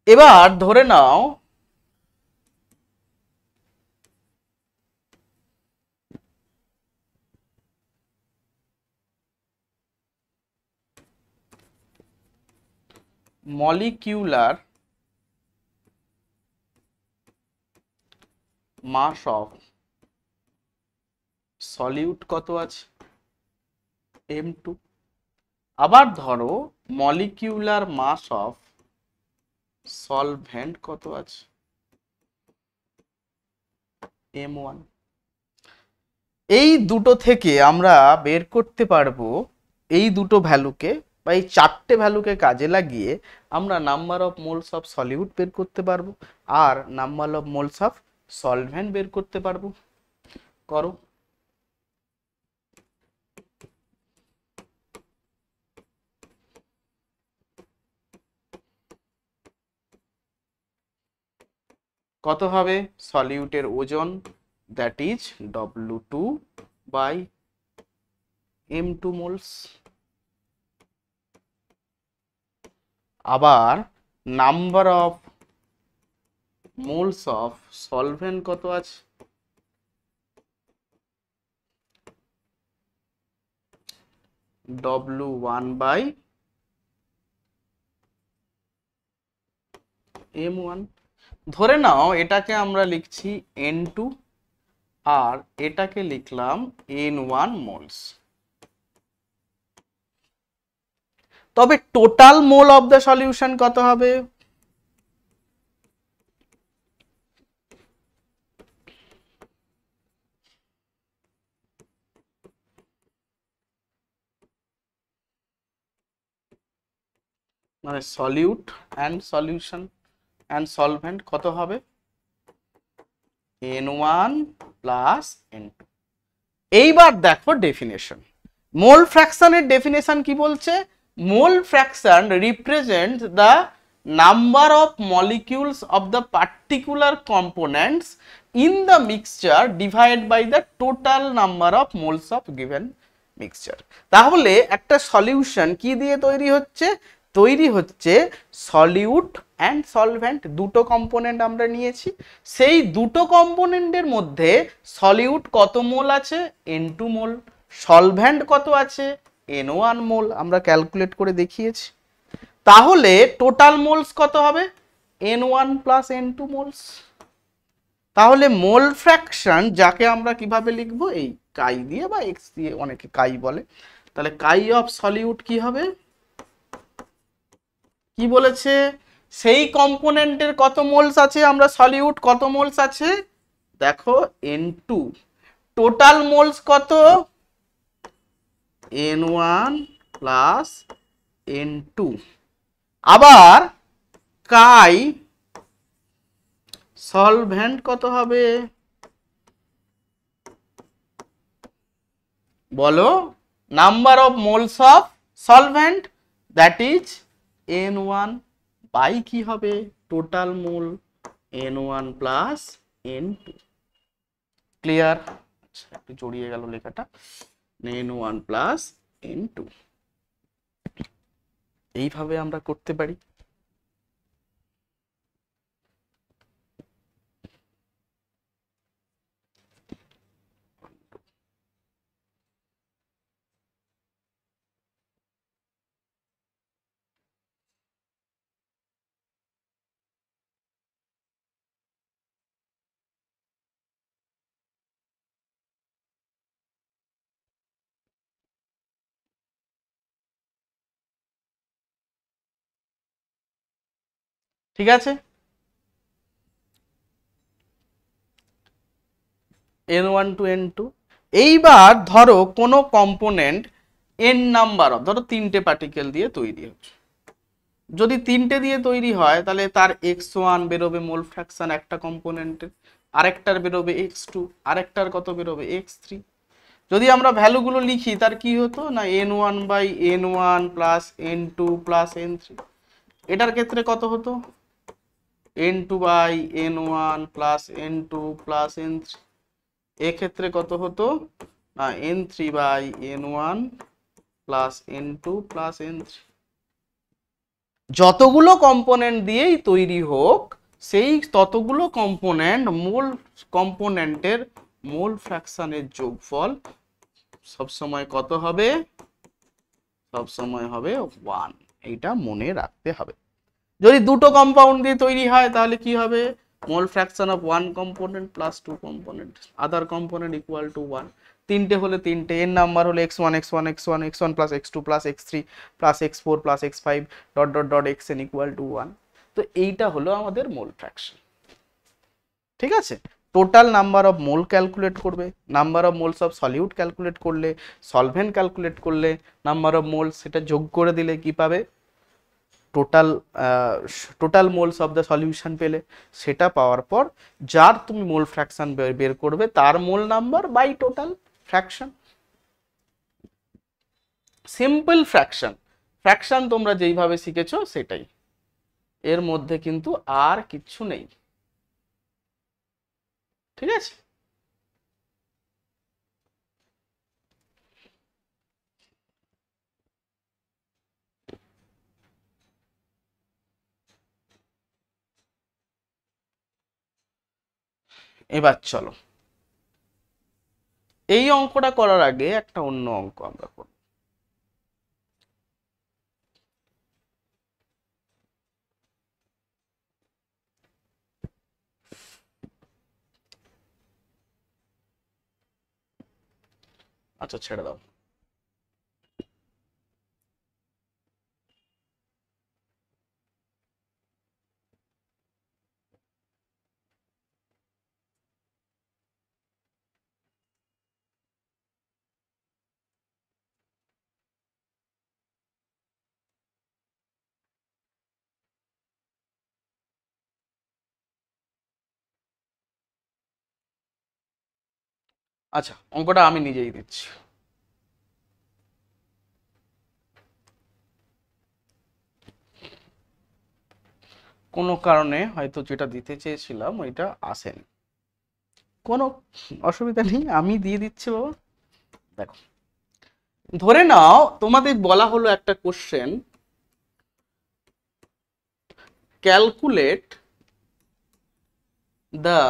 এবার ধরে নাও molecular mass of solute কত আছে m2, আবার ধরো molecular mass of solvent কত আছে m1। এই দুটো থেকে আমরা বের করতে পারবো, এই দুটো ভ্যালুকে বা এই চারটে ভ্যালুকে কাজে লাগিয়ে আমরা number of moles of solute বের করতে পারবো আর number of moles of solvent বের করতে পারবো। করো। কত হবে সলিউটের ওজন, that is W2 by m2 moles. আবার number of moles of solvent কত আছে W1 বাই m1। ধরে নাও এটাকে আমরা লিখছি N2 আর এটাকে লিখলাম N1 মোলস, তবে total mole of the solution কত হবে মানে solute and solution and solvent কত হবে N1 প্লাস N2। এইবার দেখো ডেফিনেশন, মোল ফ্র্যাকশনের ডেফিনেশন কি বলছে, mole fraction represent the number of molecules of the particular components in the mixture divide by the total number of moles of given mixture. তাহলে একটা solution কি দিয়ে তৈরি হচ্ছে সলিউট অ্যান্ড সলভেন্ট, দুটো কম্পোনেন্ট আমরা নিয়েছি। সেই দুটো কম্পোনেন্টের মধ্যে সলিউট কত মোল আছে, N2 মোল, সলভেন্ট কত আছে, N1 মোল, আমরা ক্যালকুলেট করে দেখিয়েছি। তাহলে টোটাল মোলস কত হবে, N1 প্লাস N2 মোলস। তাহলে মোল ফ্র্যাকশন যাকে আমরা কিভাবে লিখবো, এই কাই দিয়ে বা এক্স দিয়ে, অনেকে কাই বলে, তাহলে কাই অফ সলিউট কি হবে, কি বলেছে, সেই কম্পোনেন্টের কত মোলস আছে, আমরা সলিউট কত মোলস আছে, দেখো N2, টোটাল মোলস কত, N1 প্লাস N2, আবার কাই সলভেন্ট কত হবে বলো, number of moles of solvent, that is N1 by কি হবে, total mole N1 plus N2। Clear? আচ্ছা, একটু জড়িয়ে গেল লেখাটা, N1 প্লাস N2, এইভাবে আমরা করতে পারি। ঠিক আছে, N1 টু N2। এইবার ধরো কোনো কম্পোনেন্ট n নাম্বার অফ, ধরো তিনটে পার্টিকেল দিয়ে তৈরি হচ্ছে, যদি তিনটে দিয়ে তৈরি হয় তাহলে তার x1 বেরোবে মোল ফ্র্যাকশন একটা কম্পোনেন্টের, আরেকটার বেরোবে x2, আরেকটার কত বেরোবে x3। যদি আমরা ভ্যালুগুলো লিখি তার কি হতো না, N1 by N1 plus N2 plus N3, এটার ক্ষেত্রে কত হতো, N2 by N1 plus N2 plus N3, এক্ষেত্রে কত হতো না, N3 by N1 plus N2 plus N3। যতগুলো কম্পোনেন্ট দিয়েই তৈরি হোক, সেই ততগুলো কম্পোনেন্টের মোল ফ্র্যাকশনের যোগফল সবসময় কত হবে, সবসময় হবে 1, এইটা মনে রাখতে হবে। যদি দুটো কম্পাউন্ড দিয়ে তৈরি হয় তাহলে কি হবে, mole fraction of one component plus two component, other component equal to 1। তিনটে হলে তিনটে, এর নাম্বার হলে x1 x1 x1 x1 plus x2 plus x3 plus x4 plus x5 dot dot dot xn equal to 1। তো এইটা হলো আমাদের mole fraction. ঠিক আছে, total number of mole calculate করবে, number of moles of solute calculate করলে, solvent calculate করলে, number of moles সেটা যোগ করে দিলে কি পাবে, total moles of the solution পেলে। সেটা পাওয়ার পর যার তুমি মোল ফ্র্যাকশন বের করবে তার mole number by total fraction. Simple fraction, fraction তোমরা যেইভাবে শিখেছো সেটাই, এর মধ্যে কিন্তু আর কিচ্ছু নেই। ঠিক আছে, এবার চলো এই অঙ্কটা করার আগে একটা অন্য অঙ্ক আমরা করব। আচ্ছা ছেড়ে দাও। আচ্ছা, অঙ্কটা আমি নিজেই দিচ্ছি। কোনো কারণে হয়তো যেটা দিতে চেয়েছিলাম ওইটা আসেনি, কোনো অসুবিধা নেই, আমি দিয়ে দিচ্ছি বাবা। দেখো, ধরে নাও তোমাদের বলা হলো একটা question, calculate the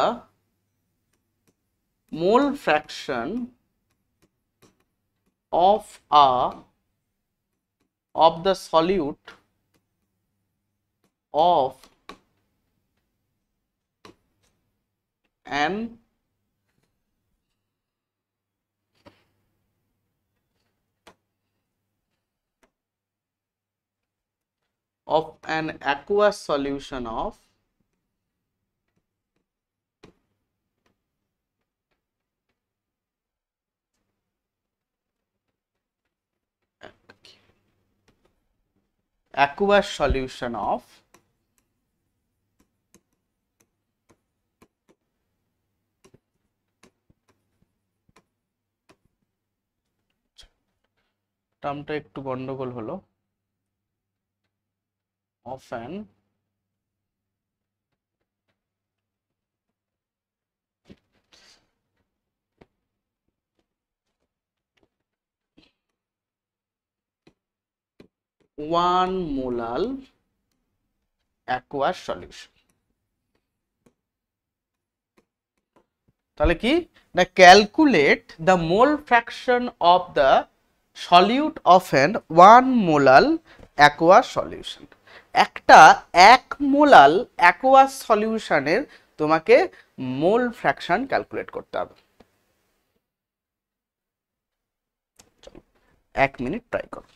mole fraction of the solute of an aqueous solution of টার্মটা একটু গন্ডগোল হলো, of an one molar aqueous solution। তাহলে কি না, calculate the mole fraction of the solute of an 1 মোলাল aqueous solution. একটা 1 মোলাল অ্যাকোয়াস সলিউশনের তোমাকে মোল fraction calculate করতে হবে। 1 মিনিট ট্রাই করো।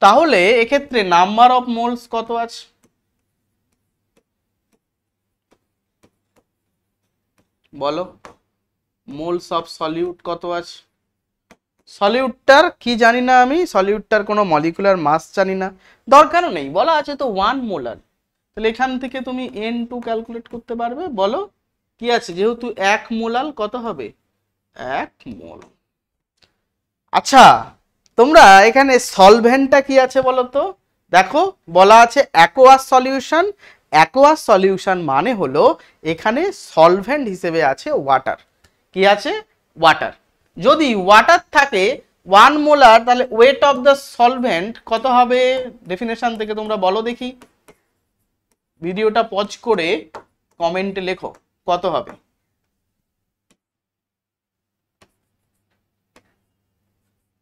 তাহলে এক্ষেত্রে নাম্বার অফ মোলস কত আছে? বলো, মোলস অফ সলিউট কত আছে? সলিউটটার কি জানি না আমি, সলিউটটার কোনো মলিকুলার মাস জানি না, দরকারও নেই, বলা আছে তো 1 মোলার। তাহলে এখান থেকে তুমি N2 ক্যালকুলেট করতে পারবে। বলো কি আছে, যেহেতু 1 মোলাল কত হবে? 1 মোল। আচ্ছা, তোমরা এখানে সলভেন্টটা কি আছে বলো তো? দেখো বলা আছে অ্যাকোয়াস সলিউশন। অ্যাকোয়াস সলিউশন মানে হলো এখানে সলভেন্ট হিসেবে আছে ওয়াটার। কি আছে? ওয়াটার। যদি ওয়াটার থাকে 1 মোলার, তাহলে ওয়েট অফ দ্য সলভেন্ট কত হবে? ডেফিনেশন থেকে তোমরা বলো দেখি, ভিডিওটা পজ করে কমেন্টে লেখো কত হবে।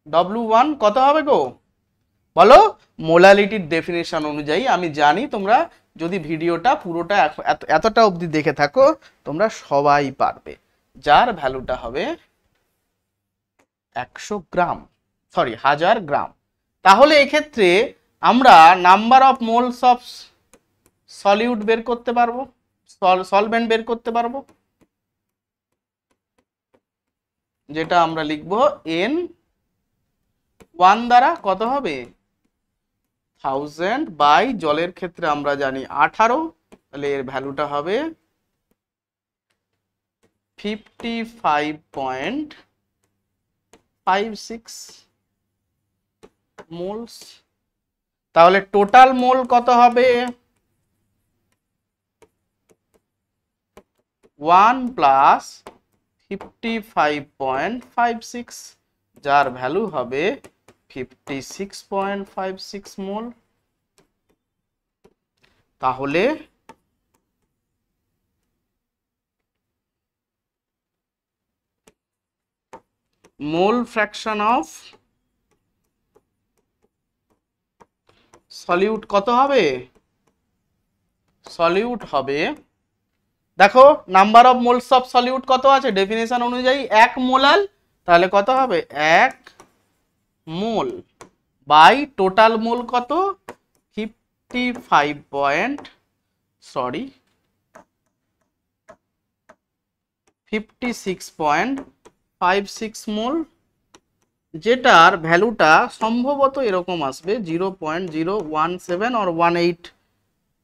W1 কত হবে গো? বলো। মোলালিটির ডেফিনেশন অনুযায়ী, আমি জানি তোমরা যদি ভিডিওটা পুরোটা এতটা অবধি দেখে থাকো তোমরা সবাই পারবে, যার ভ্যালুটা হবে 100 গ্রাম, সরি 1000 গ্রাম। তাহলে এক্ষেত্রে আমরা number of moles of solute বের করতে পারবো, সলভেন্ট বের করতে পারবো, যেটা আমরা লিখবো N1 দ্বারা কত হবে? 1000 বাই জলের ক্ষেত্রে আমরা জানি 18, তাহলে এর ভ্যালুটা হবে 55.56 মোলস। তাহলে টোটাল মোল কত হবে? 1 প্লাস 55.56, যার ভ্যালু হবে 56.56 মোল। তাহলে মোল ফ্র্যাকশন অফ সলিউট কত হবে? সলিউট হবে, দেখো number of moles of solute কত আছে ডেফিনেশন অনুযায়ী 1 মোলাল, তাহলে কত হবে? 1 মোল বাই টোটাল মোল কত? 56.56 মোল, যেটার ভ্যালুটা সম্ভবত এরকম আসবে 0.017 or 18।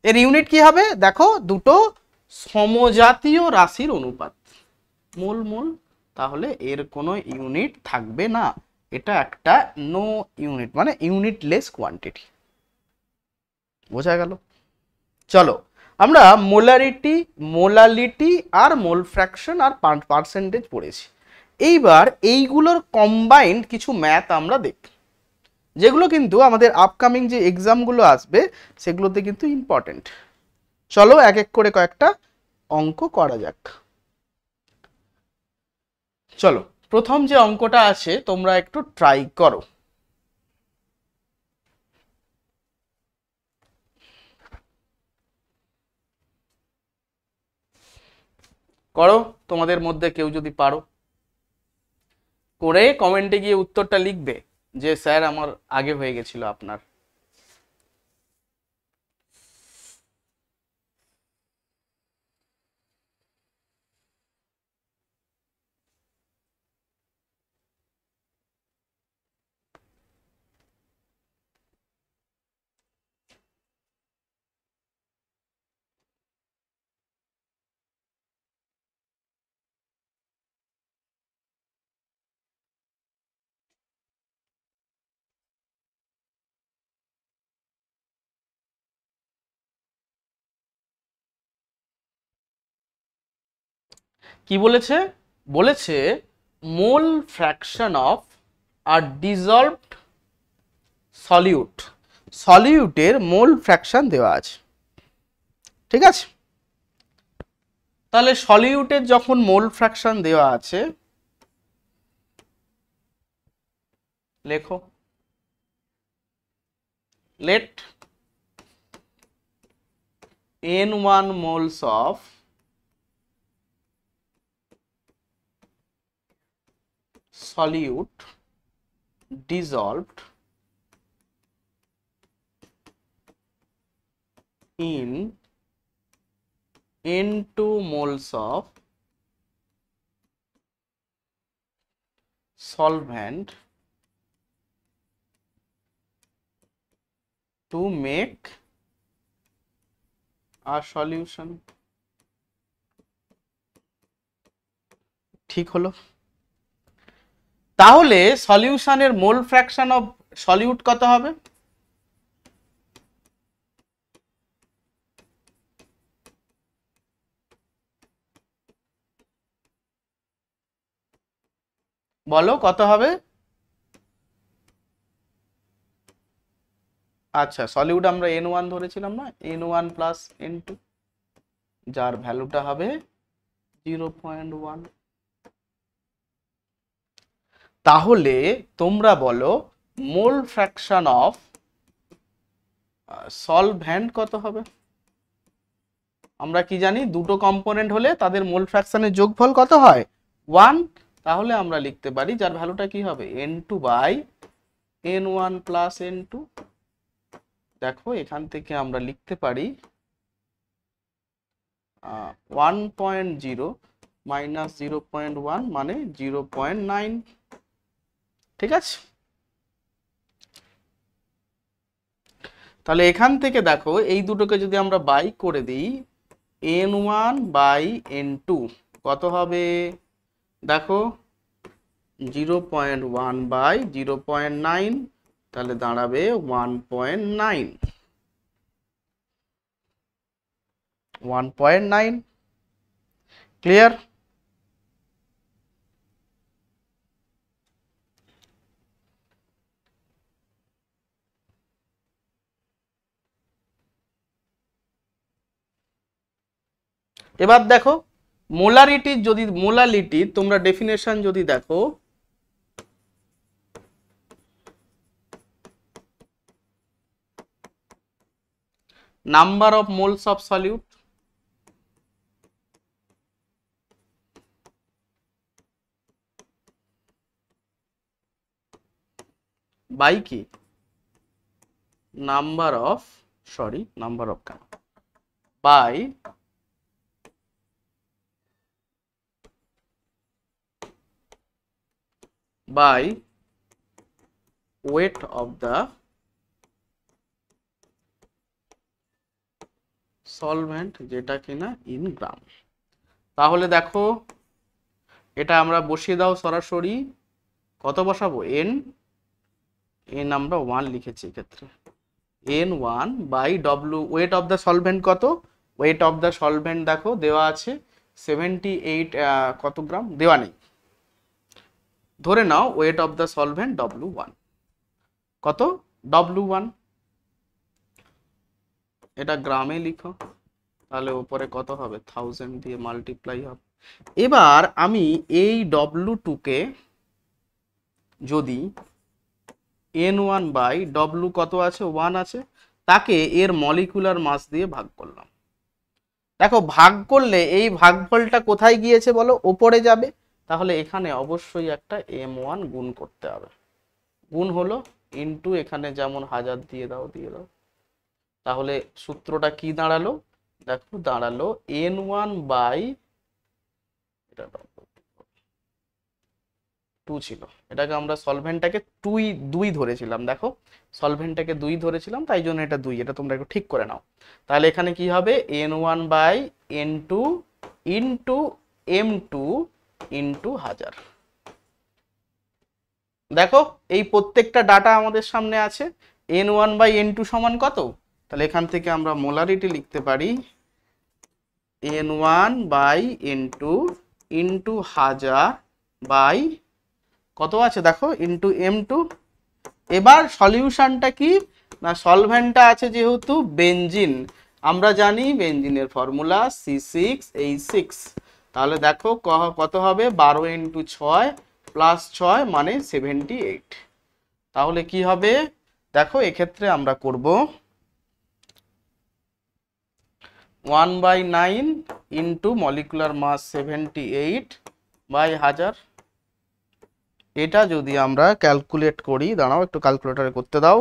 এর ইউনিট কি হবে? দেখো দুটো সমজাতীয় রাশির অনুপাত, মোল মোল, তাহলে এর কোনো ইউনিট থাকবে না। এটা একটা নো ইউনিট, মানে ইউনিটলেস কোয়ান্টিটি। বোঝা গেল? চলো আমরা মোলালিটি আর মোল ফ্র্যাকশন আর পার্সেন্টেজ পড়েছি। এইবার এইগুলোর কম্বাইন্ড কিছু ম্যাথ আমরা দেখি, যেগুলো কিন্তু আমাদের আপকামিং যে এক্সামগুলো আসবে সেগুলোতে কিন্তু ইম্পর্টেন্ট। চলো এক এক করে কয়েকটা অঙ্ক করা যাক। চলো প্রথম যে অঙ্কটা আছে তোমরা একটু ট্রাই করো। করো তোমাদের মধ্যে কেউ যদি পারো, করে কমেন্টে গিয়ে উত্তরটা লিখবে যে স্যার আমার আগে হয়ে গেছিল আপনার। কি বলেছে? বলেছে মোল ফ্র্যাকশন অফ আর ডিজলভড সলিউট, সলিউটের মোল ফ্র্যাকশন দেওয়া আছে, ঠিক আছে? তাহলে সলিউটের যখন মোল ফ্র্যাকশন দেওয়া আছে, লেখো late n1 moles of solute dissolved in n2 moles of solvent to make a solution। ঠিক হলো? তাহলে সলিউশনের মোল ফ্র্যাকশন অফ সলিউট কত হবে? বলো কত হবে? আচ্ছা সলিউট আমরা n1 ধরেছিলাম না, n1 প্লাস n2, যার ভ্যালুটা হবে 0.1। তাহলে তোমরা বলো মোল ফ্র্যাকশন অফ সলভ্যান্ট কত হবে? আমরা কি জানি দুটো কম্পোনেন্ট হলে তাদের মোল ফ্র্যাকশনের যোগফল কত হয়? 1। তাহলে আমরা লিখতে পারি যার ভ্যালুটা কি হবে n2 by n1 plus n2। দেখো এখান থেকে আমরা লিখতে পারি 1.0 মাইনাস 0.1 মানে 0.9, ঠিক আছে? তাহলে এখান থেকে দেখো এই দুটোকে যদি আমরা বাই করে দিই, n1 বাই n2 কত হবে? দেখো 0.1 বাই 0.9, তাহলে দাঁড়াবে 1.9। 1.9 ক্লিয়ার? এবার দেখো মোলারিটির যদি মোলালিটির তোমরা ডেফিনেশন যদি দেখো, number of moles of solute by কি number of by weight of the solvent, যেটা কিনা ইন গ্রাম। তাহলে দেখো এটা আমরা বসিয়ে দাও সরাসরি, কত বসাবো n আমরা 1 লিখেছি এক্ষেত্রে, N1 by W, weight of the solvent কত, ওয়েট অফ দ্য সলভেন্ট দেখো দেওয়া আছে 78 কত গ্রাম দেওয়া নেই, ধরে নাও weight of the solvent W1 কত, W1, এটা গ্রামে লিখো, তাহলে উপরে কত হবে 1000 দিয়ে মাল্টিপ্লাই হবে। এবার আমি এই W2 কে যদি N1 বাই W কত আছে 1 আছে, তাকে এর মলিকুলার মাস দিয়ে ভাগ করলাম। দেখো ভাগ করলে এই ভাগফলটা কোথায় গিয়েছে বলো, ওপরে যাবে, তাহলে এখানে অবশ্যই একটা M1 গুণ করতে হবে, গুণ হলো ইনটু এখানে যেমন 1000 দিয়ে দাও, তাহলে সূত্রটা কি দাঁড়ালো, দেখো দাঁড়ালো N1 বাই, এটা 2 ছিল, এটাকে আমরা সলভেন্টটাকে 2 ধরেছিলাম, দেখো সলভেন্টটাকে 2 ধরেছিলাম, তাই জন্য এটা 2, এটা তোমরা একটু ঠিক করে নাও। তাহলে এখানে কি হবে N1 by N2 into M2 into 1000। দেখো এই প্রত্যেকটা ডাটা আমাদের সামনে আছে, N1 বাই N2 সমান কত, তাহলে এখান থেকে আমরা মোলারিটি লিখতে পারি N1 by N2 into 1000 by কত আছে দেখো ইন্টু M2। এবার সলিউশনটা কি না, সলভেন্টটা আছে যেহেতু বেনজিন, আমরা জানি বেনজিনের ফর্মুলা C6H6, তাহলে দেখো কত হবে 12 ইন্টু 6 প্লাস 6 মানে 78। তাহলে কি হবে দেখো এক্ষেত্রে আমরা করব 1/9 ইন্টু মলিকুলার মাস 78 বাই 1000। এটা যদি আমরা ক্যালকুলেট করি, দাঁড়াও একটু ক্যালকুলেটরে করতে দাও,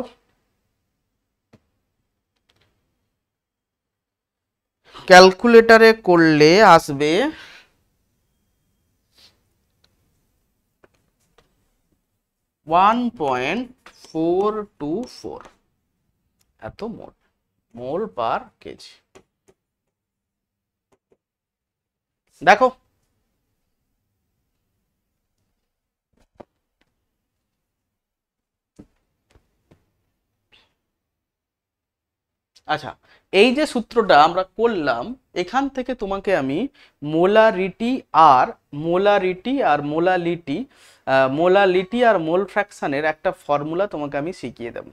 ক্যালকুলেটরে করলে আসবে 1.424 এত মোল পার কেজি। দেখো আচ্ছা, এই যে সূত্রটা আমরা করলাম, এখান থেকে তোমাকে আমি মোলারিটি আর মোল ফ্র্যাকশনের একটা ফর্মুলা তোমাকে আমি শিখিয়ে দেব,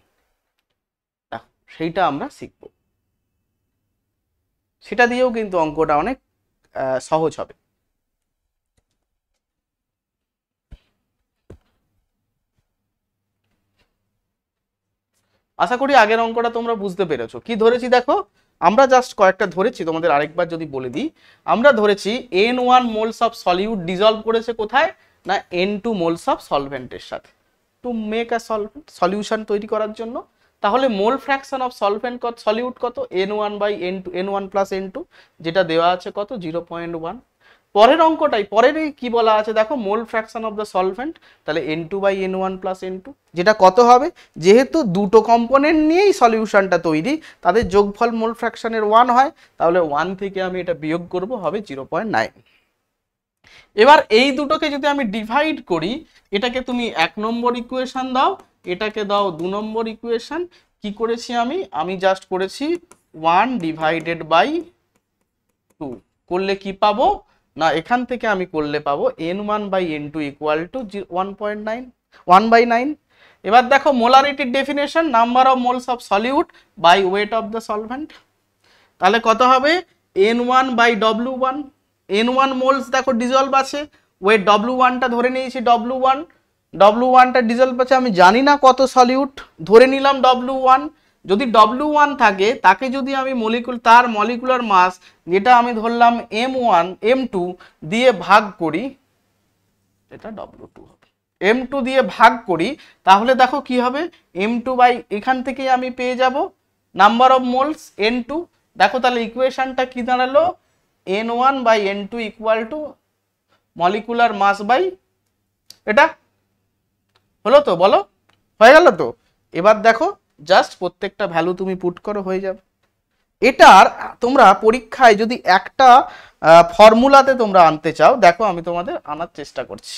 সেইটা আমরা শিখব, সেটা দিয়েও কিন্তু অঙ্কটা অনেক সহজ হবে। আশা করি আগের অঙ্কটা তোমরা বুঝতে পেরেছো। কি ধরেছি দেখো, আমরা জাস্ট কয়েকটা ধরেছি, তোমাদের আরেকবার যদি বলে দিই, আমরা ধরেছি N1 moles of solute dissolved করেছে কোথায় না N2 মোলস অফ সলভেন্টের সাথে, টু মেক আ সলিউশন তৈরি করার জন্য। তাহলে মোল ফ্র্যাকশন অফ সলভেন্ট সলিউট কত, N1 by N2, N1 plus N2, যেটা দেওয়া আছে কত 0.1। পরের অঙ্কটাই, পরের কি বলা আছে দেখো, মোল ফ্র্যাকশন অফ দ্য সলভেন্ট, তাহলে N2 by N1 plus N2, যেটা কত হবে, যেহেতু দুটো কম্পোনেন্ট নিয়েই সলিউশনটা তৈরি, তাদের যোগফল মোল ফ্র্যাকশনের 1 হয়, তাহলে 1 থেকে আমি এটা বিয়োগ করব, হবে 0.9। এবার এই দুটোকে যদি আমি ডিভাইড করি, এটাকে তুমি 1 নম্বর ইকুয়েশন দাও, এটাকে দাও 2 নম্বর ইকুয়েশন, কি করেছি আমি জাস্ট করেছি 1 ডিভাইডেড বাই 2, করলে কি পাবো না, এখান থেকে আমি করলে পাবো N1 by N2 equal two 1/9। এবার দেখো মোলারিটির definition, number of moles of solute by weight of the solvent, তাহলে কত হবে N1 by W1, N1 moles দেখো ডিজলভ আছে, ওয়েট W1টা ধরে নিয়েছি, W1টা ডিজলভ আছে, আমি জানি না কত সলিউট, ধরে নিলাম W1। যদি W1 থাকে, তাকে যদি আমি তার মলিকুলার মাস যেটা আমি ধরলাম M1 M2 দিয়ে ভাগ করি, এটা W2 হবে, M2 দিয়ে ভাগ করি, তাহলে দেখো কি হবে M2 বাই, এখান থেকে আমি পেয়ে যাব নাম্বার অফ মোলস N2। দেখো তাহলে ইকুয়েশনটা কি দাঁড়ালো, N1 by N2 equal to molecular mass by, এটা হলো তো, বলো হয়ে গেল তো। এবার দেখো জাস্ট প্রত্যেকটা ভ্যালু তুমি পুট করো, হয়ে যাবে। এটার তোমরা পরীক্ষায় যদি একটা ফর্মুলাতে তোমরা আনতে চাও, দেখো আমি তোমাদের আনার চেষ্টা করছি,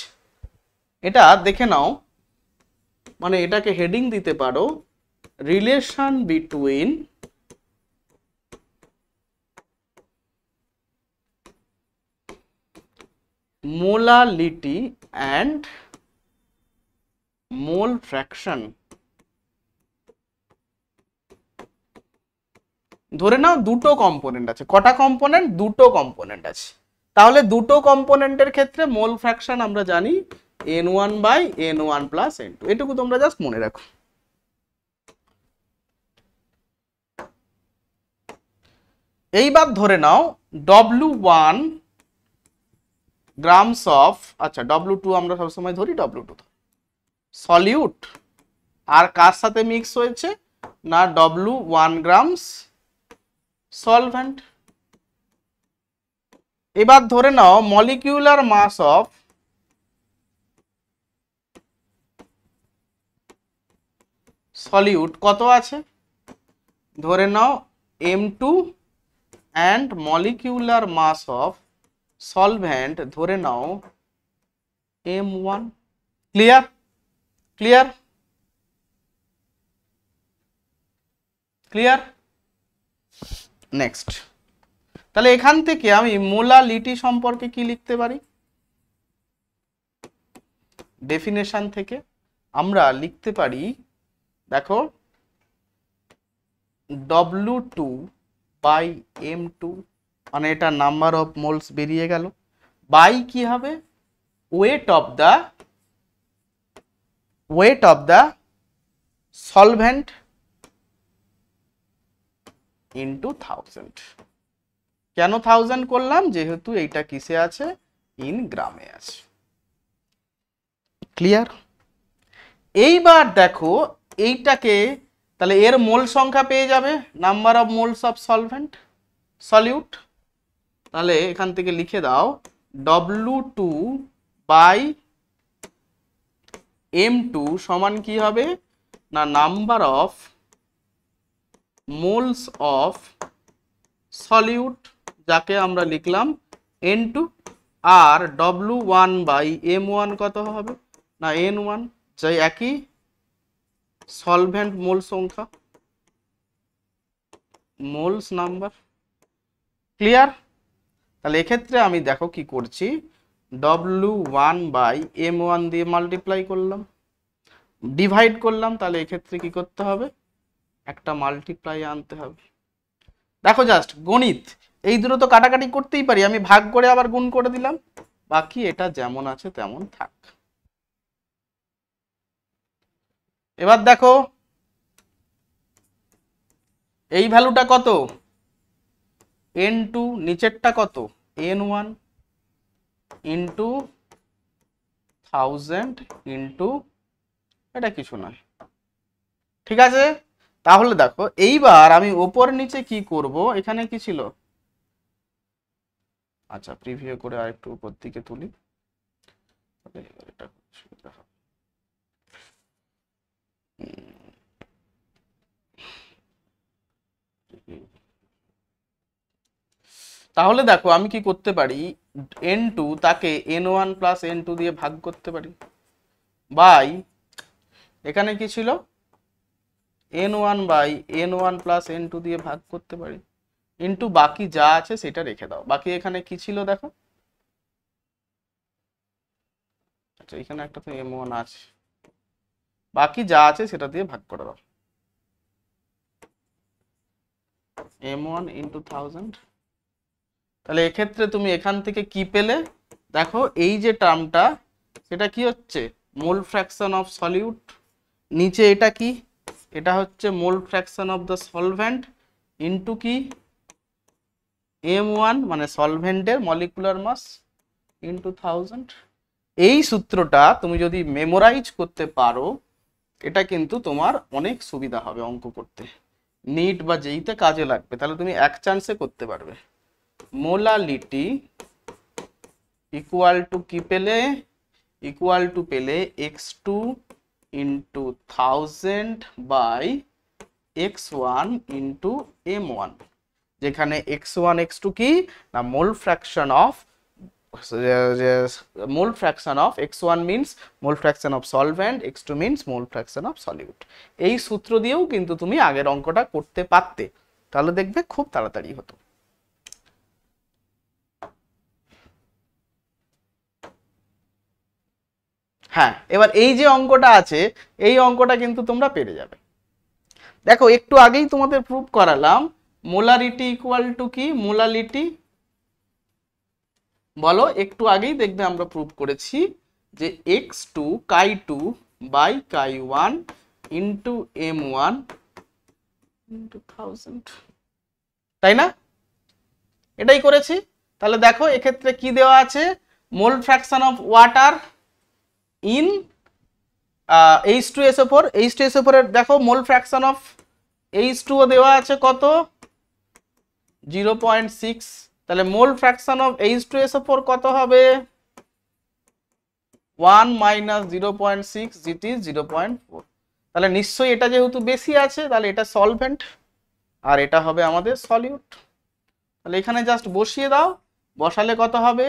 এটা দেখে নাও, মানে এটাকে হেডিং দিতে পারো relation between molality and mole fraction. ধরে নাও দুটো কম্পোনেন্ট আছে। কটা কম্পোনেন্ট? দুটো কম্পোনেন্ট আছে। তাহলে দুটো কম্পোনেন্টের ক্ষেত্রে মোল ফ্র্যাকশন আমরা জানি n1/n1 + n2। এটুকু তোমরা জাস্ট মনে রাখো। এইবার ধরে নাও W1 গ্রামস অফ, আচ্ছা W2 আমরা সবসময় ধরি, W2 সলিউট, আর কার সাথে মিক্স হয়েছে না W1 গ্রামস সলভেন্ট। এবার ধরে নাও মলিকিউলার মাস অফ সলিউট কত আছে, ধরে নাও m2, and molecular mass of solvent ধরে নাও m1। Clear? Clear? Clear? Next, তাহলে এখান থেকে আমি মোলালিটি সম্পর্কে কি লিখতে পারি? ডেফিনেশন থেকে আমরা লিখতে পারি, দেখো W2/m2, মানে এটা নাম্বার অফ মোলস বেরিয়ে গেল, বাই কি হবে wait of the solvent into 1000। কেন 1000 করলাম? যেহেতু এইটা কিসে আছে, ইন গ্রামে আছে। ক্লিয়ার? এইবার দেখো এইটাকে, তাহলে এর মোল সংখ্যা পেয়ে যাবে, number of moles of solvent solute. তাহলে এখান থেকে লিখে দাও W2/m2 সমান কি হবে না number of moles of solute, যাকে আমরা লিখলাম n2, আর W1/m1 কত হবে না n1, যাই একই সলভেন্ট মোল সংখ্যা, মোলস নাম্বার। ক্লিয়ার? তাহলে এক্ষেত্রে আমি দেখো কি করছি, W1/m1 দিয়ে মাল্টিপ্লাই করলাম, ডিভাইড করলাম, তাহলে এক্ষেত্রে কি করতে হবে, একটা মাল্টিপ্লাই আনতে হবে। দেখো জাস্ট গণিত, এই দুটো তো কাটাকাটি করতেই পারি, আমি ভাগ করে আবার গুণ করে দিলাম, বাকি এটা যেমন আছে তেমন থাক। এবার দেখো এই ভ্যালুটা কত, n2, নিচেরটা কত n1 ইন্টু 1000 ইন্টু, এটা কিছু নয়। ঠিক আছে? তাহলে দেখো এইবার আমি ওপর নিচে কি করব, এখানে কি ছিল, আচ্ছা প্রিভিউ করে আরেকটু উপর দিকে তুলি, এটা সুবিধা হবে। তাহলে দেখো আমি কি করতে পারি, n2 তাকে n1 + n2 দিয়ে ভাগ করতে পারি, বাই এখানে কি ছিল n1/n1 + n2 দিয়ে ভাগ করতে পারি, ইন্টু বাকি যা আছে সেটা রেখে দাও। বাকি এখানে কি ছিল দেখো, আচ্ছা এখানে একটা তো m1 আছে, বাকি যা আছে সেটা দিয়ে ভাগ করে দাও, m1 × 1000। তাহলে এক্ষেত্রে তুমি এখান থেকে কি পেলে, দেখো এই যে টার্মটা সেটা কি হচ্ছে মোল ফ্র্যাকশন অফ সলিউট, নিচে এটা কি, এটা হচ্ছে মোল fraction of the solvent into কি m1 মানে সলভেন্টের মলিকুলার মাস ইনটু 1000। এই সূত্রটা তুমি যদি মেমোরাইজ করতে পারো, এটা কিন্তু তোমার অনেক সুবিধা হবে অঙ্ক করতে, নিট বা যেইতে কাজে লাগবে, তাহলে তুমি এক চান্সে করতে পারবে। মোলালিটি ইকুয়াল টু কি পেলে, ইকুয়াল টু পেলে x2 into 1000/x1 into m1, যেখানে x1 x2 কি না মোল fraction of mole fraction of x1 means mole fraction of solvent, x2 means mole fraction of solute। এই সূত্র দিয়েও কিন্তু তুমি আগের অঙ্কটা করতে পারতে, তাহলে দেখবে খুব তাড়াতাড়ি হতো। হ্যাঁ, এবার এই যে অঙ্কটা আছে এই অঙ্কটা কিন্তু তোমরা পেরে যাবে। দেখো একটু আগেই তোমাদের প্রুফ করালাম মোলারিটি ইকুয়াল টু কি, মোলালিটি বলো, একটু আগেই দেখবে আমরা প্রুফ করেছি যে x2 chi2 by chi1 into m1 into 1000, তাই না? এটাই করেছি। তাহলে দেখো এক্ষেত্রে কি দেওয়া আছে, মোল fraction of water in H2SO4, H2SO4 এর দেখো মোল ফ্র্যাকশন অফ H2O দেওয়া আছে কত, 0.6। তাহলে মোল ফ্র্যাকশন অফ H2SO4 কত হবে, 1 মাইনাস 0.6 ইট ইজ 0.4। তাহলে নিশ্চয়ই এটা যেহেতু বেশি আছে তাহলে এটা সলভেন্ট আর এটা হবে আমাদের সলিউট। তাহলে এখানে জাস্ট বসিয়ে দাও, বসালে কত হবে,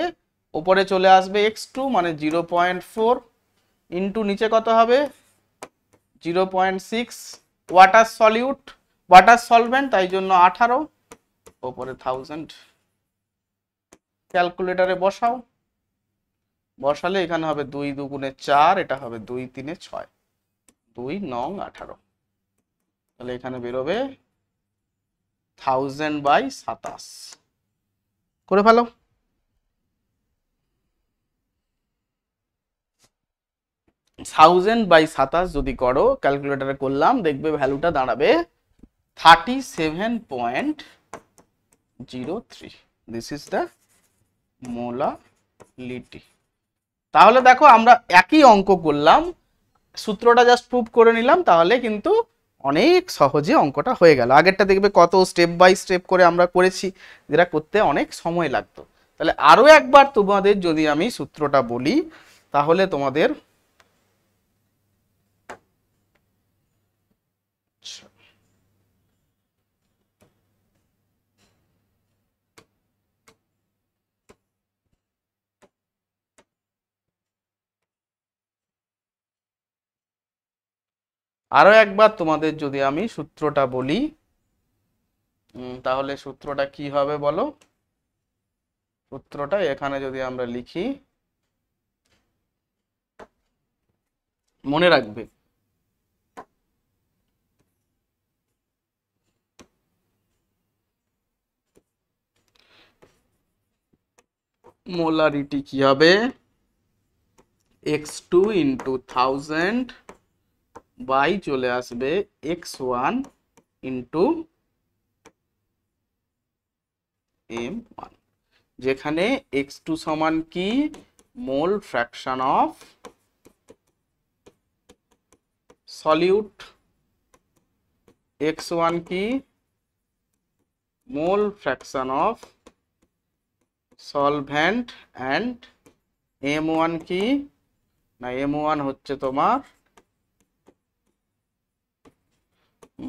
উপরে চলে আসবে x2 মানে 0.4 ইন্টু নিচে কত হবে 0.6, ওয়াটার সলিউট ওয়াটার সলভেন্ট তাই জন্য 18, উপরে 1000। ক্যালকুলেটরে বসাও, বসালে এখানে হবে 2 দুগুণে 4, এটা হবে 2 3 6, 2 9 18। তাহলে এখানে বেরোবে 1000/27 করে ফেলো। বাই 27 যদি করো, ক্যালকুলেটরে করলাম, দেখবে ভ্যালুটা দাঁড়াবে 37.03। This is the molality. তাহলে দেখো আমরা একই অঙ্ক করলাম, সূত্রটা জাস্ট প্রুভ করে নিলাম, তাহলে কিন্তু অনেক সহজে অঙ্কটা হয়ে গেল। আগেরটা দেখবে কত স্টেপ বাই স্টেপ করে আমরা করেছি, যেটা করতে অনেক সময় লাগতো। তাহলে আরো একবার তোমাদের যদি আমি সূত্রটা বলি তাহলে তোমাদের আরো একবার তোমাদের যদি আমি সূত্রটা বলি তাহলে সূত্রটা কি হবে বলো, সূত্রটা এখানে যদি আমরা লিখি, মনে রাখবে মোলারিটি কি হবে, x2 ইন্টু 1000 বাই চলে আসবে x1 ইন্টু m1, যেখানে x2 সমান কি, মোল ফ্র্যাকশন অফ সলিউট, x1 কি, মোল fraction of solvent, and m1 কি না, m1 হচ্ছে তোমার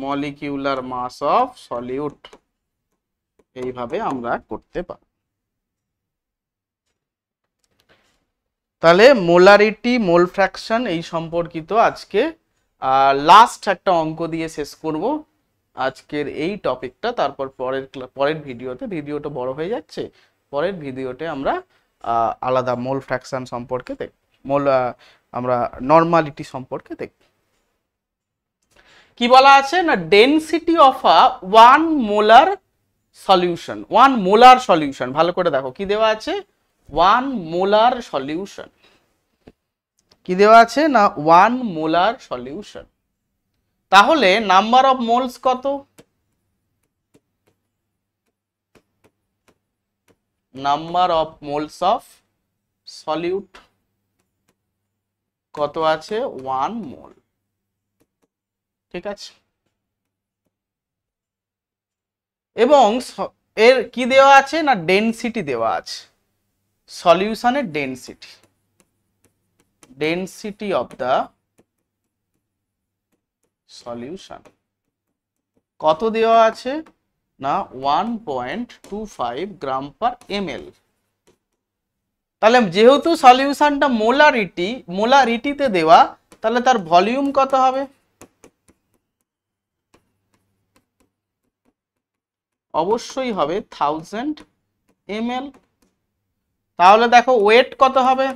মলিকিউলার মাস অফ সলিউট। এইভাবে আমরা করতে পারি। তাহলে মোলারিটি মোল ফ্র্যাকশন এই সম্পর্কিত আজকে লাস্ট একটা অঙ্ক দিয়ে শেষ করব আজকের এই টপিকটা। তারপর পরের ভিডিওতে, ভিডিওটা বড় হয়ে যাচ্ছে, পরের ভিডিওতে আমরা আলাদা মোল ফ্র্যাকশন সম্পর্কে দেখব, আমরা নরমালিটি সম্পর্কে দেখব। কি বলা আছে না, density of a 1 molar solution, 1 molar solution, ভালো করে দেখো কি দেওয়া আছে, 1 মোলার সলিউশন, কি দেওয়া আছে না 1 মোলার সলিউশন। তাহলে নাম্বার অফ মোলস কত, number of moles of solute কত আছে, 1 মোল। ঠিক আছে, এবং এর কি দেওয়া আছে না ডেনসিটি দেওয়া আছে, সলিউশনের density, density of the solution কত দেওয়া আছে না 1.25 গ্রাম পার ml। তাহলে যেহেতু সলিউশনটা মোলারিটিতে দেওয়া, তাহলে তার ভলিউম কত হবে? অবশ্যই হবে 1000 ml। তাহলে দেখো ওয়েট কত হবে?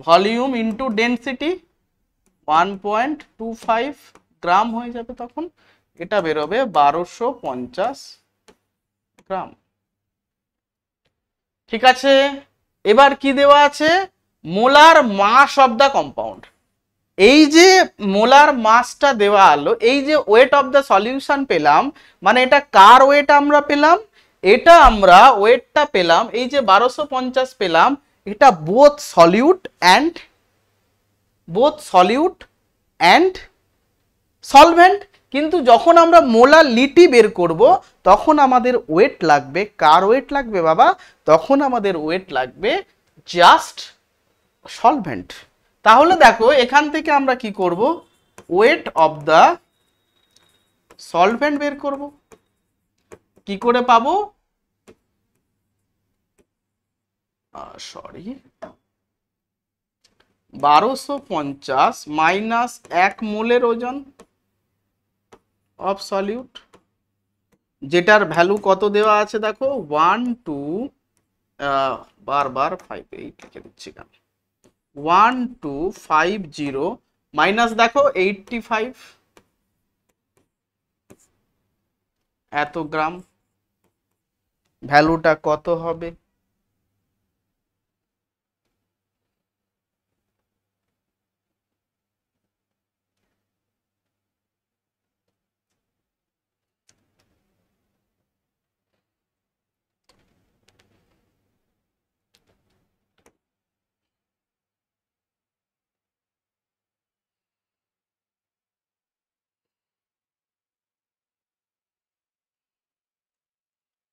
ভলিউম ইন্টু ডেনসিটি 1.25 গ্রাম হয়ে যাবে, তখন এটা বেরোবে 1250 গ্রাম। ঠিক আছে, এবার কি দেওয়া আছে? Molar mass of the compound. এই যে মোলার মাসটা দেওয়া হলো, এই যে ওয়েট অফ দ্য সলিউশন পেলাম, মানে এটা কার ওয়েট আমরা পেলাম? এটা আমরা ওয়েটটা পেলাম, এই যে 1250 পেলাম, এটা বোথ সলিউট অ্যান্ড সলভেন্ট। কিন্তু যখন আমরা মোলালিটি বের করব, তখন আমাদের ওয়েট লাগবে, কার ওয়েট লাগবে বাবা? তখন আমাদের ওয়েট লাগবে জাস্ট সলভেন্ট। তাহলে দেখো এখান থেকে আমরা কি করব? ওয়েট অফ দ্য সলভেন্ট বের করব। কি করে পাবো? সরি, 1250 মাইনাস 1 মোলের ওজন অফ সলিউট, যেটার ভ্যালু কত দেওয়া আছে দেখো, 1 2 বারবার 5 8 লিখে দিচ্ছি কেন, 1250 মাইনাস দেখো 85 এত গ্রাম, ভ্যালুটা কত হবে?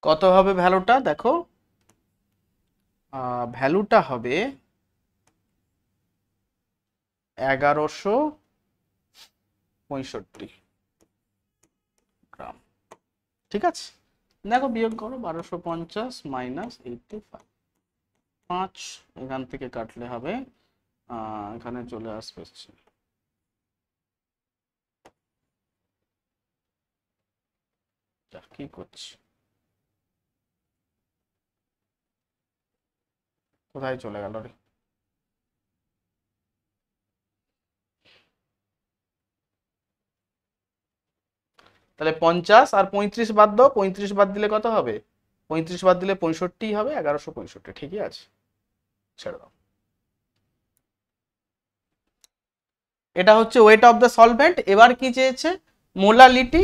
কত হবে ভ্যালুটা দেখো, ভ্যালুটা হবে 1165 গ্রাম। ঠিক আছে, দেখো বিয়োগ করো, 1250 মাইনাস 85, 5 এখান থেকে কাটলে হবে, এখানে চলে আসবে, কি করছি, কোথায় চলে গেল রে? তাহলে 50 আর 35 বাদ দাও, 35 বাদ দিলে কত হবে? 35 বাদ দিলে 65 হবে, 1165। ঠিকই আছে, ছেড়ে দাও। এটা হচ্ছে ওয়েট অফ দ্য সলভেন্ট। এবার কি চেয়েছে? মোলালিটি।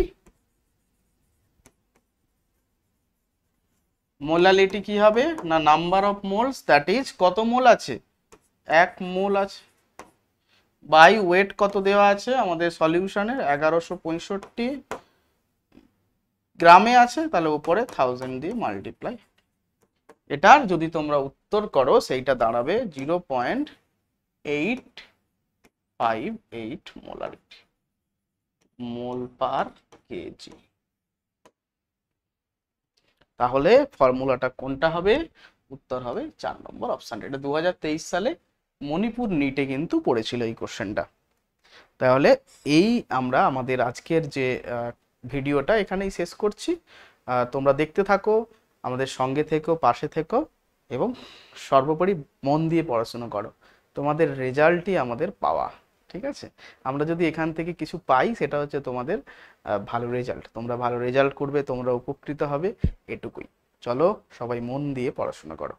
মোলালিটি কি হবে না, number of moles, that is কত মোল আছে? 1 মোল আছে, বাই ওয়েট কত দেওয়া আছে আমাদের সলিউশনের? 1165 গ্রামে আছে, তাহলে উপরে 1000 দিয়ে মাল্টিপ্লাই। এটার যদি তোমরা উত্তর করো, সেইটা দাঁড়াবে 0.858 মোলারিটি, মোল পার কেজি। তাহলে ফর্মুলাটা কোনটা হবে? উত্তর হবে 4 নম্বর অপশন। এটা 2023 সালে মণিপুর নিটে কিন্তু পড়েছিল এই কোশ্চেনটা। তাহলে এই আমরা আমাদের আজকের যে ভিডিওটা এখানেই শেষ করছি। তোমরা দেখতে থাকো, আমাদের সঙ্গে থেকো, পাশে থেকো, এবং সর্বোপরি মন দিয়ে পড়াশোনা করো। তোমাদের রেজাল্টই আমাদের পাওয়া। ঠিক আছে, আমরা যদি এখান থেকে কিছু পাই, সেটা হচ্ছে তোমাদের ভালো রেজাল্ট। তোমরা ভালো রেজাল্ট করবে, তোমরা উপকৃত হবে, এটুকুই। চলো সবাই মন দিয়ে পড়াশোনা করো।